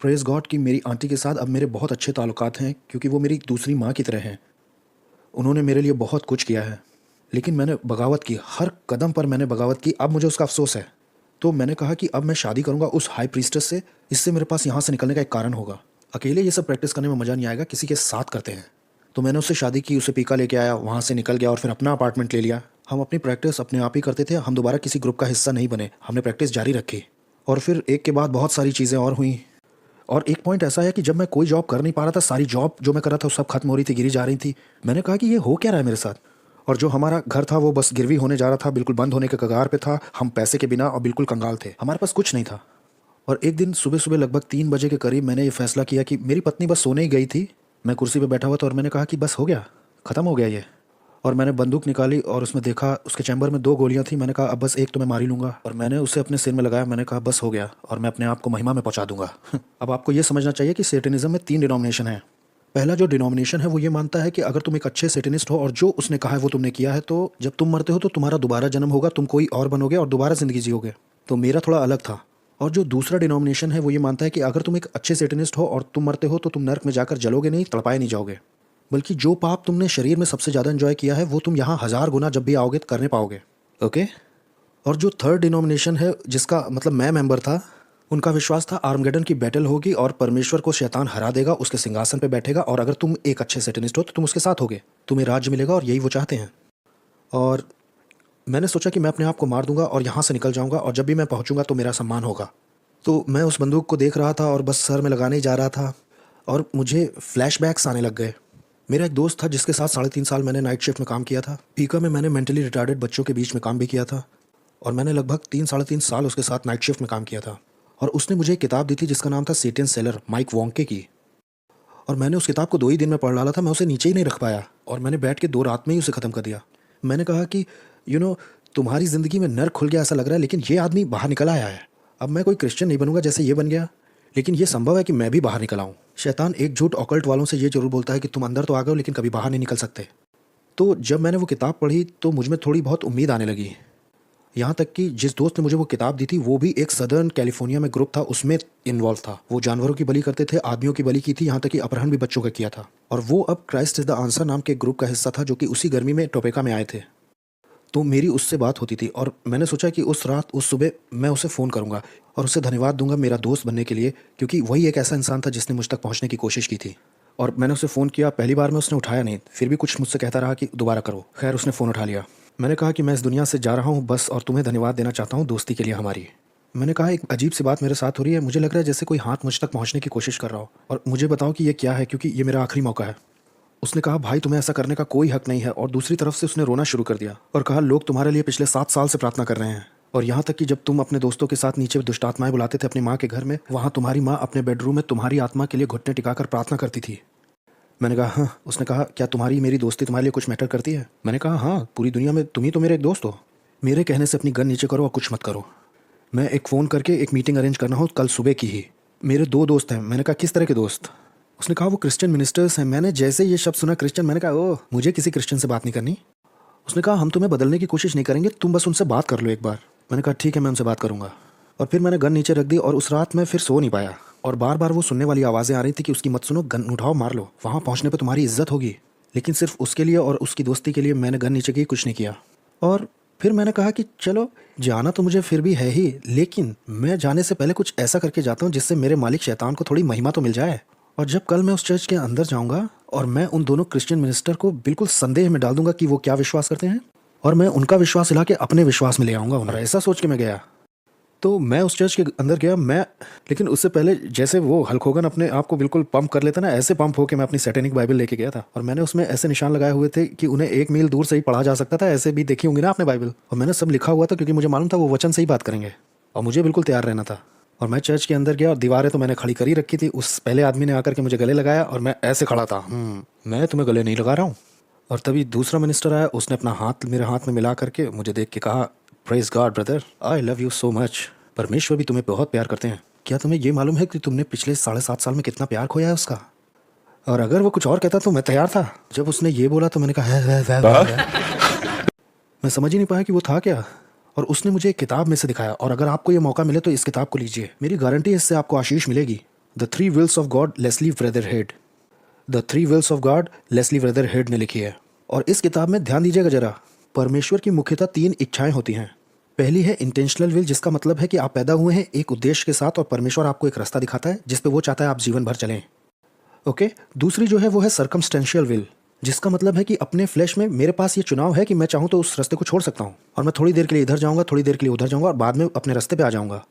प्रेज गॉड कि मेरी आंटी के साथ अब मेरे बहुत अच्छे ताल्लुकात हैं, क्योंकि वो मेरी दूसरी माँ की तरह हैं। उन्होंने मेरे लिए बहुत कुछ किया है। लेकिन मैंने बगावत की, हर कदम पर मैंने बगावत की। अब मुझे उसका अफसोस है। तो मैंने कहा कि अब मैं शादी करूंगा उस हाई प्रीस्टेस से। इससे मेरे पास यहाँ से निकलने का एक कारण होगा। अकेले ये सब प्रैक्टिस करने में मज़ा नहीं आएगा, किसी के साथ करते हैं। तो मैंने उससे शादी की, उसे पीका लेके आया, वहाँ से निकल गया और फिर अपना अपार्टमेंट ले लिया। हम अपनी प्रैक्टिस अपने आप ही करते थे। हम दोबारा किसी ग्रुप का हिस्सा नहीं बने, हमने प्रैक्टिस जारी रखी। और फिर एक के बाद बहुत सारी चीज़ें और हुई। और एक पॉइंट ऐसा है कि जब मैं कोई जॉब कर नहीं पा रहा था, सारी जॉब जो मैं कर रहा था वो सब खत्म हो रही थी, गिरी जा रही थी। मैंने कहा कि ये हो क्या रहा है मेरे साथ। और जो हमारा घर था वो बस गिरवी होने जा रहा था, बिल्कुल बंद होने के कगार पे था। हम पैसे के बिना और बिल्कुल कंगाल थे, हमारे पास कुछ नहीं था। और एक दिन सुबह सुबह लगभग 3 बजे के करीब मैंने ये फैसला किया कि मेरी पत्नी बस सोने ही गई थी, मैं कुर्सी पे बैठा हुआ था और मैंने कहा कि बस हो गया, ख़त्म हो गया ये। और मैंने बंदूक निकाली और उसमें देखा, उसके चैम्बर में 2 गोलियां थी। मैंने कहा अब बस एक तो मैं मार ही लूँगा। और मैंने उसे अपने सिर में लगाया। मैंने कहा बस हो गया और मैं अपने आप को महिमा में पहुँचा दूंगा। अब आपको ये समझना चाहिए कि सेटनिज्म में 3 डिनोमिनेशन है। पहला जो डिनोमिनेशन है वो ये मानता है कि अगर तुम एक अच्छे सेटनिस्ट हो और जो उसने कहा है वो तुमने किया है, तो जब तुम मरते हो तो तुम्हारा दोबारा जन्म होगा, तुम कोई और बनोगे और दोबारा ज़िंदगी जियोगे। तो मेरा थोड़ा अलग था। और जो दूसरा डिनोमिनेशन है वो ये मानता है कि अगर तुम एक अच्छे सेटनिस्ट हो और तुम मरते हो तो तुम नर्क में जाकर जलोगे नहीं, तड़पाए नहीं जाओगे, बल्कि जो पाप तुमने शरीर में सबसे ज़्यादा एंजॉय किया है वो तुम यहाँ 1000 गुना जब भी आओगे तो करने पाओगे। ओके। और जो थर्ड डिनोमिनेशन है, जिसका मतलब मैं मेंबर था, उनका विश्वास था आर्मगेडन की बैटल होगी और परमेश्वर को शैतान हरा देगा, उसके सिंहासन पे बैठेगा, और अगर तुम एक अच्छे सेटनिस्ट हो तो तुम उसके साथ होगे, तुम्हें राज्य मिलेगा, और यही वो चाहते हैं। और मैंने सोचा कि मैं अपने आप को मार दूंगा और यहाँ से निकल जाऊंगा, और जब भी मैं पहुँचूंगा तो मेरा सम्मान होगा। तो मैं उस बंदूक को देख रहा था और बस सर में लगाने ही जा रहा था और मुझे फ्लैशबैक्स आने लग गए। मेरा एक दोस्त था जिसके साथ 3.5 साल मैंने नाइट शिफ्ट में काम किया था। पीका में मैंने मेंटली रिटार्डेड बच्चों के बीच में काम भी किया था, और मैंने लगभग 3-3.5 साल उसके साथ नाइट शिफ्ट में काम किया था। और उसने मुझे एक किताब दी थी जिसका नाम था सेटेन सेलर, माइक वोंके की। और मैंने उस किताब को 2 ही दिन में पढ़ डाला था। मैं उसे नीचे ही नहीं रख पाया और मैंने बैठ के 2 रात में ही उसे ख़त्म कर दिया। मैंने कहा कि तुम्हारी ज़िंदगी में नर्क खुल गया ऐसा लग रहा है, लेकिन ये आदमी बाहर निकल आया है। अब मैं कोई क्रिश्चियन नहीं बनूंगा जैसे ये बन गया, लेकिन ये संभव है कि मैं भी बाहर निकल आऊँ। शैतान एकजुट ऑकल्ट वालों से ये जरूर बोलता है कि तुम अंदर तो आ गए हो लेकिन कभी बाहर नहीं निकल सकते। तो जब मैंने वो किताब पढ़ी तो मुझ में थोड़ी बहुत उम्मीद आने लगी। यहाँ तक कि जिस दोस्त ने मुझे वो किताब दी थी वो भी एक सदर्न कैलिफोर्निया में ग्रुप था, उसमें इन्वॉल्व था। वो जानवरों की बलि करते थे, आदमियों की बलि की थी, यहाँ तक कि अपहरण भी बच्चों का किया था। और वो अब क्राइस्ट इज द आंसर नाम के ग्रुप का हिस्सा था, जो कि उसी गर्मी में टोपेका में आए थे। तो मेरी उससे बात होती थी और मैंने सोचा कि उस रात, उस सुबह मैं उसे फ़ोन करूँगा और उसे धन्यवाद दूंगा मेरा दोस्त बनने के लिए, क्योंकि वही एक ऐसा इंसान था जिसने मुझ तक पहुँचने की कोशिश की थी। और मैंने उसे फ़ोन किया। पहली बार में उसने उठाया नहीं, फिर भी कुछ मुझसे कहता रहा कि दोबारा करो। खैर उसने फ़ोन उठा लिया। मैंने कहा कि मैं इस दुनिया से जा रहा हूँ बस, और तुम्हें धन्यवाद देना चाहता हूँ दोस्ती के लिए हमारी। मैंने कहा एक अजीब सी बात मेरे साथ हो रही है, मुझे लग रहा है जैसे कोई हाथ मुझ तक पहुँचने की कोशिश कर रहा हो, और मुझे बताओ कि ये क्या है, क्योंकि ये मेरा आखिरी मौका है। उसने कहा भाई तुम्हें ऐसा करने का कोई हक नहीं है, और दूसरी तरफ से उसने रोना शुरू कर दिया और कहा लोग तुम्हारे लिए पिछले 7 साल से प्रार्थना कर रहे हैं, और यहाँ तक कि जब तुम अपने दोस्तों के साथ नीचे दुष्ट आत्माएं बुलाते थे अपनी माँ के घर में, वहाँ तुम्हारी माँ अपने बेडरूम में तुम्हारी आत्मा के लिए घुटने टिकाकर प्रार्थना करती थी। मैंने कहा हाँ। उसने कहा क्या तुम्हारी मेरी दोस्ती तुम्हारे लिए कुछ मैटर करती है? मैंने कहा हाँ, पूरी दुनिया में तुम ही तो मेरे एक दोस्त हो। मेरे कहने से अपनी गन नीचे करो और कुछ मत करो। मैं एक फ़ोन करके एक मीटिंग अरेंज करना हो कल सुबह की ही। मेरे 2 दोस्त हैं। मैंने कहा किस तरह के दोस्त? उसने कहा वो क्रिश्चियन मिनिस्टर्स हैं। मैंने जैसे ये शब्द सुना क्रिश्चियन, मैंने कहा ओह, मुझे किसी क्रिश्चियन से बात नहीं करनी। उसने कहा हम तुम्हें बदलने की कोशिश नहीं करेंगे, तुम बस उनसे बात कर लो एक बार। मैंने कहा ठीक है, मैं उनसे बात करूंगा। और फिर मैंने गन नीचे रख दी और उस रात मैं फिर सो नहीं पाया। और बार बार वो सुनने वाली आवाज़ें आ रही थी कि उसकी मत सुनो, गन उठाओ, मार लो, वहाँ पहुँचने पर तुम्हारी इज्जत होगी। लेकिन सिर्फ उसके लिए और उसकी दोस्ती के लिए मैंने गन नीचे की, कुछ नहीं किया। और फिर मैंने कहा कि चलो जाना तो मुझे फिर भी है ही, लेकिन मैं जाने से पहले कुछ ऐसा करके जाता हूँ जिससे मेरे मालिक शैतान को थोड़ी महिमा तो मिल जाए। और जब कल मैं उस चर्च के अंदर जाऊंगा और मैं उन दोनों क्रिश्चियन मिनिस्टर को बिल्कुल संदेह में डाल दूंगा कि वो क्या विश्वास करते हैं, और मैं उनका विश्वास हिला के अपने विश्वास में ले आऊंगा उन्हें। ऐसा सोच के मैं गया। तो मैं उस चर्च के अंदर गया। लेकिन उससे पहले जैसे वो हल्क होगन अपने आप को बिल्कुल पंप कर लेता ना, ऐसे पंप होकर मैं अपनी सैटेनिक बाइबल लेके गया था। और मैंने उसमें ऐसे निशान लगाए हुए थे कि उन्हें 1 मील दूर से ही पढ़ा जा सकता था। ऐसे भी देखी होंगी ना आपने बाइबल। और मैंने सब लिखा हुआ था क्योंकि मुझे मालूम था वो वचन से ही बात करेंगे और मुझे बिल्कुल तैयार रहना था। और मैं चर्च के अंदर गया और दीवारें तो मैंने खड़ी करी रखी थी। उस पहले आदमी ने आकर के मुझे गले लगाया और मैं ऐसे खड़ा था, मैं तुम्हें गले नहीं लगा रहा हूँ। और तभी दूसरा मिनिस्टर आया, उसने अपना हाथ मेरे हाथ में मिला करके मुझे देख के कहा, praise God brother, I love you so much. परमेश्वर भी तुम्हें बहुत प्यार करते हैं। क्या तुम्हें ये मालूम है कि तुमने पिछले 7.5 साल में कितना प्यार खोया है उसका? और अगर वो कुछ और कहता तो मैं तैयार था। जब उसने ये बोला तो मैंने कहा है। मैं समझ ही नहीं पाया कि वो था क्या। और उसने मुझे एक किताब में से दिखाया, और अगर आपको ये मौका मिले तो इस किताब को लीजिए, मेरी गारंटी है इससे आपको आशीष मिलेगी। The 3 wills of God, Leslie Weatherhead. The 3 wills of God, Leslie Weatherhead ने लिखी है। और इस किताब में ध्यान दीजिएगा जरा, परमेश्वर की मुख्यतः 3 इच्छाएं होती हैं। पहली है इंटेंशनल विल, जिसका मतलब है कि आप पैदा हुए हैं एक उद्देश्य के साथ और परमेश्वर आपको एक रास्ता दिखाता है जिस पे वो चाहता है आप जीवन भर चलें। ओके। दूसरी जो है वो है सर्कमस्टेंशियल विल, जिसका मतलब है कि अपने फ्लैश में मेरे पास ये चुनाव है कि मैं चाहूँ तो उस रास्ते को छोड़ सकता हूँ और मैं थोड़ी देर के लिए इधर जाऊँगा, थोड़ी देर के लिए उधर जाऊँगा और बाद में अपने रास्ते पे आ जाऊँगा।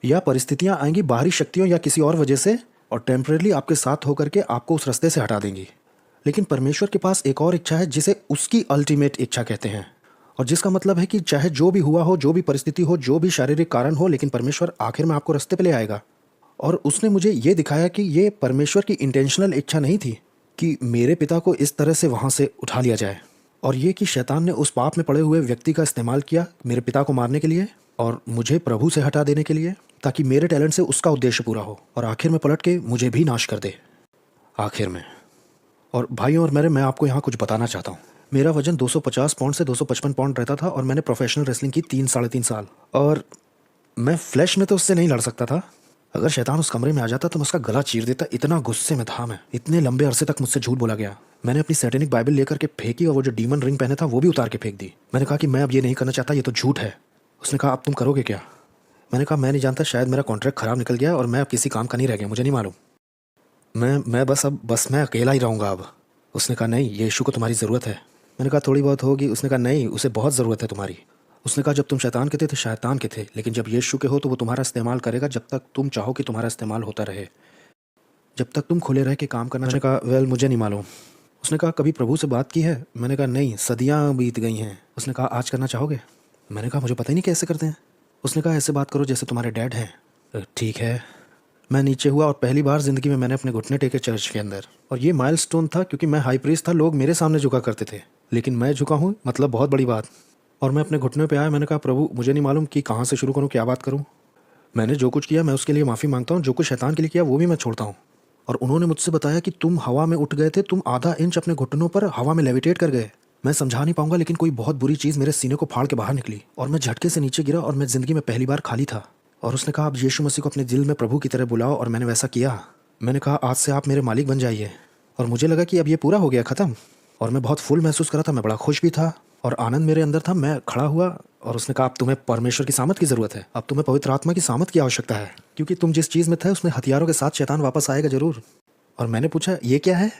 या परिस्थितियाँ आएंगी बाहरी शक्तियों या किसी और वजह से और टेम्परेली आपके साथ होकर के आपको उस रास्ते से हटा देंगी। लेकिन परमेश्वर के पास एक और इच्छा है जिसे उसकी अल्टीमेट इच्छा कहते हैं, और जिसका मतलब है कि चाहे जो भी हुआ हो, जो भी परिस्थिति हो, जो भी शारीरिक कारण हो, लेकिन परमेश्वर आखिर में आपको रास्ते पे ले आएगा। और उसने मुझे ये दिखाया कि ये परमेश्वर की इंटेंशनल इच्छा नहीं थी कि मेरे पिता को इस तरह से वहाँ से उठा लिया जाए, और ये कि शैतान ने उस पाप में पड़े हुए व्यक्ति का इस्तेमाल किया मेरे पिता को मारने के लिए और मुझे प्रभु से हटा देने के लिए, ताकि मेरे टैलेंट से उसका उद्देश्य पूरा हो और आखिर में पलट के मुझे भी नाश कर दे आखिर में। और भाइयों और मेरे, मैं आपको यहाँ कुछ बताना चाहता हूँ। मेरा वजन 250 पाउंड से 255 पाउंड रहता था और मैंने प्रोफेशनल रेसलिंग की 3-3.5 साल, और मैं फ्लैश में तो उससे नहीं लड़ सकता था। अगर शैतान उस कमरे में आ जाता तो मैं उसका गला चीर देता, इतना गुस्से में था मैं। इतने लंबे अरसे तक मुझसे झूठ बोला गया। मैंने अपनी सैटेनिक बाइबल लेकर के फेंकी और वो जो डीमन रिंग पहने था वो भी उतार के फेंक दी। मैंने कहा कि मैं अब ये नहीं करना चाहता, ये तो झूठ है। उसने कहा अब तुम करोगे क्या? मैंने कहा मैं नहीं जानता, शायद मेरा कॉन्ट्रैक्ट ख़राब निकल गया और मैं अब किसी काम का नहीं रह गया, मुझे नहीं मालूम। मैं बस मैं अकेला ही रहूँगा अब। उसने कहा नहीं, यीशु को तुम्हारी ज़रूरत है। मैंने कहा थोड़ी बहुत होगी। उसने कहा नहीं, उसे बहुत ज़रूरत है तुम्हारी। उसने कहा जब तुम शैतान के थे तो शैतान के थे, लेकिन जब यीशु के हो तो वो तुम्हारा इस्तेमाल करेगा जब तक तुम चाहो कि तुम्हारा इस्तेमाल होता रहे, जब तक तुम खुले रह के काम करना। मैंने कहा वेल मुझे नहीं मालूम। उसने कहा कभी प्रभु से बात की है? मैंने कहा नहीं, सदियाँ बीत गई हैं। उसने कहा आज करना चाहोगे? मैंने कहा मुझे पता ही नहीं कैसे करते हैं। उसने कहा ऐसे बात करो जैसे तुम्हारे डैड हैं। ठीक है। मैं नीचे हुआ और पहली बार ज़िंदगी में मैंने अपने घुटने टेके चर्च के अंदर, और ये माइलस्टोन था क्योंकि मैं हाई प्रीस्ट था, लोग मेरे सामने झुका करते थे, लेकिन मैं झुका हूँ, मतलब बहुत बड़ी बात। और मैं अपने घुटने पे आया, मैंने कहा प्रभु मुझे नहीं मालूम कि कहाँ से शुरू करूँ, क्या बात करूँ। मैंने जो कुछ किया मैं उसके लिए माफ़ी मांगता हूँ, जो कुछ शैतान के लिए किया वो भी मैं छोड़ता हूँ। और उन्होंने मुझसे बताया कि तुम हवा में उठ गए थे, तुम आधा इंच अपने घुटनों पर हवा में लेविटेट कर गए। मैं समझा नहीं पाऊंगा, लेकिन कोई बहुत बुरी चीज़ मेरे सीने को फाड़ के बाहर निकली और मैं झटके से नीचे गिरा और मैं ज़िंदगी में पहली बार खाली था। और उसने कहा आप यीशु मसीह को अपने दिल में प्रभु की तरह बुलाओ, और मैंने वैसा किया। मैंने कहा आज से आप मेरे मालिक बन जाइए, और मुझे लगा कि अब ये पूरा हो गया, ख़त्म। और मैं बहुत फुल महसूस कर रहा था, मैं बड़ा खुश भी था और आनंद मेरे अंदर था। मैं खड़ा हुआ और उसने कहा अब तुम्हें परमेश्वर की सामत की ज़रूरत है, अब तुम्हें पवित्र आत्मा की सामत की आवश्यकता है, क्योंकि तुम जिस चीज़ में थे उसमें हथियारों के साथ शैतान वापस आएगा ज़रूर। और मैंने पूछा ये क्या है?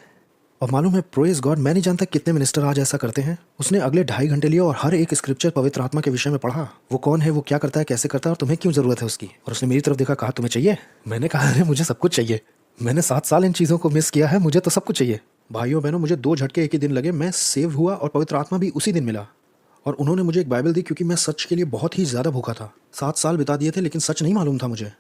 और मालूम है प्रेज गॉड, मैं नहीं जानता कितने मिनिस्टर आज ऐसा करते हैं। उसने अगले 2.5 घंटे लिए और हर एक स्क्रिप्चर पवित्र आत्मा के विषय में पढ़ा। वो कौन है, वो क्या करता है, कैसे करता है और तुम्हें क्यों ज़रूरत है उसकी। और उसने मेरी तरफ देखा, कहा तुम्हें चाहिए? मैंने कहा अरे मुझे सब कुछ चाहिए, मैंने 7 साल इन चीज़ों को मिस किया है, मुझे तो सब कुछ चाहिए। भाइयों बहनों, मुझे 2 झटके एक ही दिन लगे। मैं सेव हुआ और पवित्र आत्मा भी उसी दिन मिला। और उन्होंने मुझे एक बाइबल दी क्योंकि मैं सच के लिए बहुत ही ज़्यादा भूखा था। 7 साल बिता दिए थे लेकिन सच नहीं मालूम था मुझे,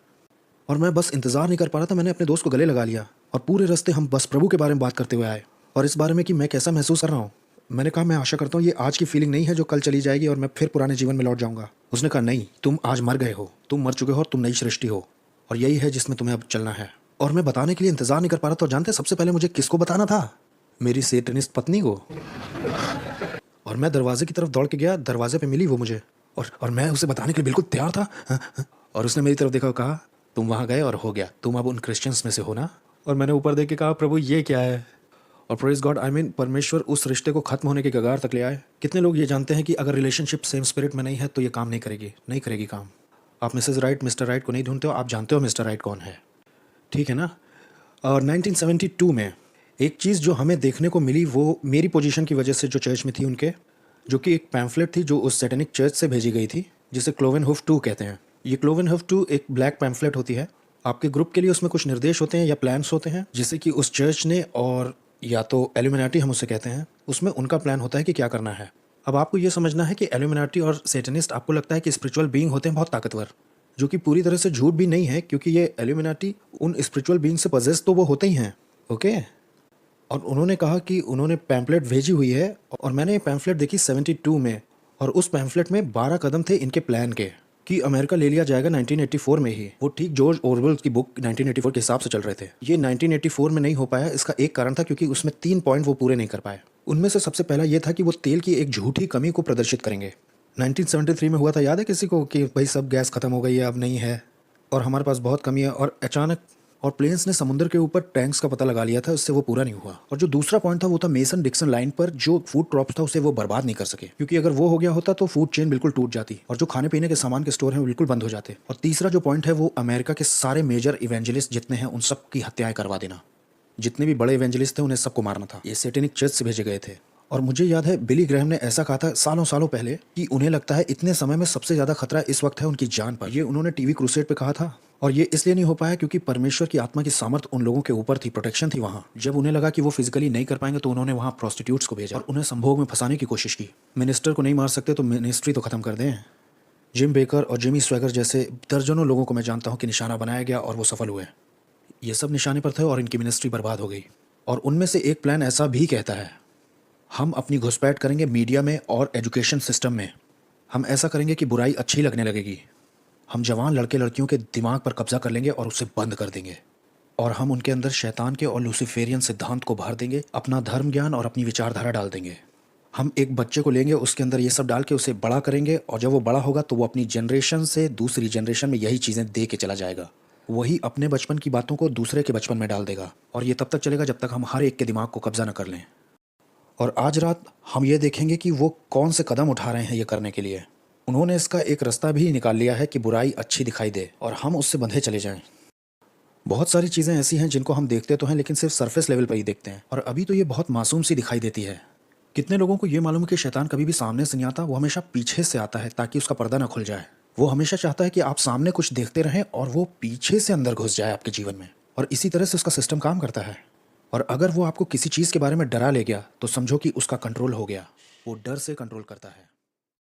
और मैं बस इंतज़ार नहीं कर पा रहा था। मैंने अपने दोस्त को गले लगा लिया और पूरे रास्ते हम बस प्रभु के बारे में बात करते हुए आए और इस बारे में कि मैं कैसा महसूस कर रहा हूँ। मैंने कहा मैं आशा करता हूँ ये आज की फीलिंग नहीं है जो कल चली जाएगी और मैं फिर पुराने जीवन में लौट जाऊँगा। उसने कहा नहीं, तुम आज मर गए हो, तुम मर चुके हो और तुम नई सृष्टि हो, और यही है जिसमें तुम्हें अब चलना है। और मैं बताने के लिए इंतज़ार नहीं कर पा रहा था। और जानते हैं सबसे पहले मुझे किसको बताना था? मेरी सैटेनिस्ट पत्नी को। और मैं दरवाजे की तरफ दौड़ के गया, दरवाजे पे मिली वो मुझे, और मैं उसे बताने के लिए बिल्कुल तैयार था। और उसने मेरी तरफ देखा और कहा, तुम वहाँ गए और हो गया, तुम अब उन क्रिश्चियंस में से हो ना? और मैंने ऊपर देख के कहा, प्रभु ये क्या है? और प्रेज गॉड, आई मीन परमेश्वर उस रिश्ते को ख़त्म होने के कगार तक ले आए। कितने लोग ये जानते हैं कि अगर रिलेशनशिप सेम स्पिरिट में नहीं है तो ये काम नहीं करेगी काम। आप मिसेज राइट मिस्टर राइट को नहीं ढूंढते हो, आप जानते हो मिस्टर राइट कौन है, ठीक है ना? और 1972 में एक चीज़ जो हमें देखने को मिली, वो मेरी पोजीशन की वजह से जो चर्च में थी उनके, जो कि एक पैम्फलेट थी जो उस सैटेनिक चर्च से भेजी गई थी, जिसे क्लोवेनहूफ 2 कहते हैं। ये क्लोवेनहूफ 2 एक ब्लैक पैम्फलेट होती है आपके ग्रुप के लिए। उसमें कुछ निर्देश होते हैं या प्लान्स होते हैं जिसे कि उस चर्च ने, और या तो एल्यूमिनाटी हम उसे कहते हैं, उसमें उनका प्लान होता है कि क्या करना है। अब आपको ये समझना है कि एल्यूमिनाटी और सैटेनिस्ट आपको लगता है कि स्पिरिचुअल बीइंग होते हैं बहुत ताकतवर, जो कि पूरी तरह से झूठ भी नहीं है, क्योंकि ये एल्यूमिनाटी उन स्पिरिचुअल बीइंग से पजेस तो वो होते ही हैं, ओके। और उन्होंने कहा कि उन्होंने पैम्फलेट भेजी हुई है, और मैंने ये पैम्फलेट देखी 72 में, और उस पैम्फलेट में 12 कदम थे इनके प्लान के कि अमेरिका ले लिया जाएगा 1984 में ही। वो ठीक जॉर्ज ऑरवेल की बुक 1984 के हिसाब से चल रहे थे। ये 1984 में नहीं हो पाया, इसका एक कारण था क्योंकि उसमें 3 पॉइंट वो पूरे नहीं कर पाए। उनमें से सबसे पहला ये था कि वो तेल की एक झूठी कमी को प्रदर्शित करेंगे। 1973 में हुआ था, याद है किसी को, कि भाई सब गैस खत्म हो गई है, अब नहीं है और हमारे पास बहुत कमी है, और अचानक और प्लेन्स ने समुद्र के ऊपर टैंक्स का पता लगा लिया था, उससे वो पूरा नहीं हुआ। और जो दूसरा पॉइंट था वो था मेसन डिक्सन लाइन पर जो फूड क्रॉप्स था उसे वो बर्बाद नहीं कर सके, क्योंकि अगर वो हो गया होता तो फूड चेन बिल्कुल टूट जाती और जो खाने पीने के सामान के स्टोर हैं वो बिल्कुल बंद हो जाते। और तीसरा जो पॉइंट है वो अमेरिका के सारे मेजर इवेंजलिस्ट जितने हैं उन सब की हत्याएं करवा देना। जितने भी बड़े इवेंजलिस्ट थे उन्हें सबको मारना था। ये सैटेनिक चर्च से भेजे गए थे। और मुझे याद है बिली ग्रैहम ने ऐसा कहा था सालों सालों पहले कि उन्हें लगता है इतने समय में सबसे ज़्यादा खतरा इस वक्त है उनकी जान पर। ये उन्होंने टीवी क्रूसेड पे कहा था, और ये इसलिए नहीं हो पाया क्योंकि परमेश्वर की आत्मा की सामर्थ उन लोगों के ऊपर थी, प्रोटेक्शन थी वहाँ। जब उन्हें लगा कि वो फिजिकली नहीं कर पाएंगे तो उन्होंने वहाँ प्रोस्टिट्यूट्स को भेजा और उन्हें संभोग में फंसाने की कोशिश की। मिनिस्टर को नहीं मार सकते तो मिनिस्ट्री तो ख़त्म कर दें। जिम बेकर और जिमी स्वैगर जैसे दर्जनों लोगों को मैं जानता हूँ कि निशाना बनाया गया और वो सफल हुए। ये सब निशाने पर थे और इनकी मिनिस्ट्री बर्बाद हो गई। और उनमें से एक प्लान ऐसा भी कहता है, हम अपनी घुसपैठ करेंगे मीडिया में और एजुकेशन सिस्टम में। हम ऐसा करेंगे कि बुराई अच्छी लगने लगेगी। हम जवान लड़के लड़कियों के दिमाग पर कब्जा कर लेंगे और उसे बंद कर देंगे, और हम उनके अंदर शैतान के और लूसीफेरियन सिद्धांत को भर देंगे, अपना धर्म ज्ञान और अपनी विचारधारा डाल देंगे। हम एक बच्चे को लेंगे, उसके अंदर ये सब डाल के उसे बड़ा करेंगे, और जब वो बड़ा होगा तो वो अपनी जनरेशन से दूसरी जनरेशन में यही चीज़ें दे के चला जाएगा। वही अपने बचपन की बातों को दूसरे के बचपन में डाल देगा, और ये तब तक चलेगा जब तक हम हर एक के दिमाग को कब्जा न कर लें। और आज रात हम ये देखेंगे कि वो कौन से कदम उठा रहे हैं ये करने के लिए। उन्होंने इसका एक रास्ता भी निकाल लिया है कि बुराई अच्छी दिखाई दे और हम उससे बंधे चले जाएं। बहुत सारी चीज़ें ऐसी हैं जिनको हम देखते तो हैं लेकिन सिर्फ सरफेस लेवल पर ही देखते हैं, और अभी तो ये बहुत मासूम सी दिखाई देती है। कितने लोगों को ये मालूम है कि शैतान कभी भी सामने से नहीं आता, वो हमेशा पीछे से आता है ताकि उसका पर्दा ना खुल जाए। वो हमेशा चाहता है कि आप सामने कुछ देखते रहें और वो पीछे से अंदर घुस जाए आपके जीवन में, और इसी तरह से उसका सिस्टम काम करता है। और अगर वो आपको किसी चीज़ के बारे में डरा ले गया तो समझो कि उसका कंट्रोल हो गया। वो डर से कंट्रोल करता है।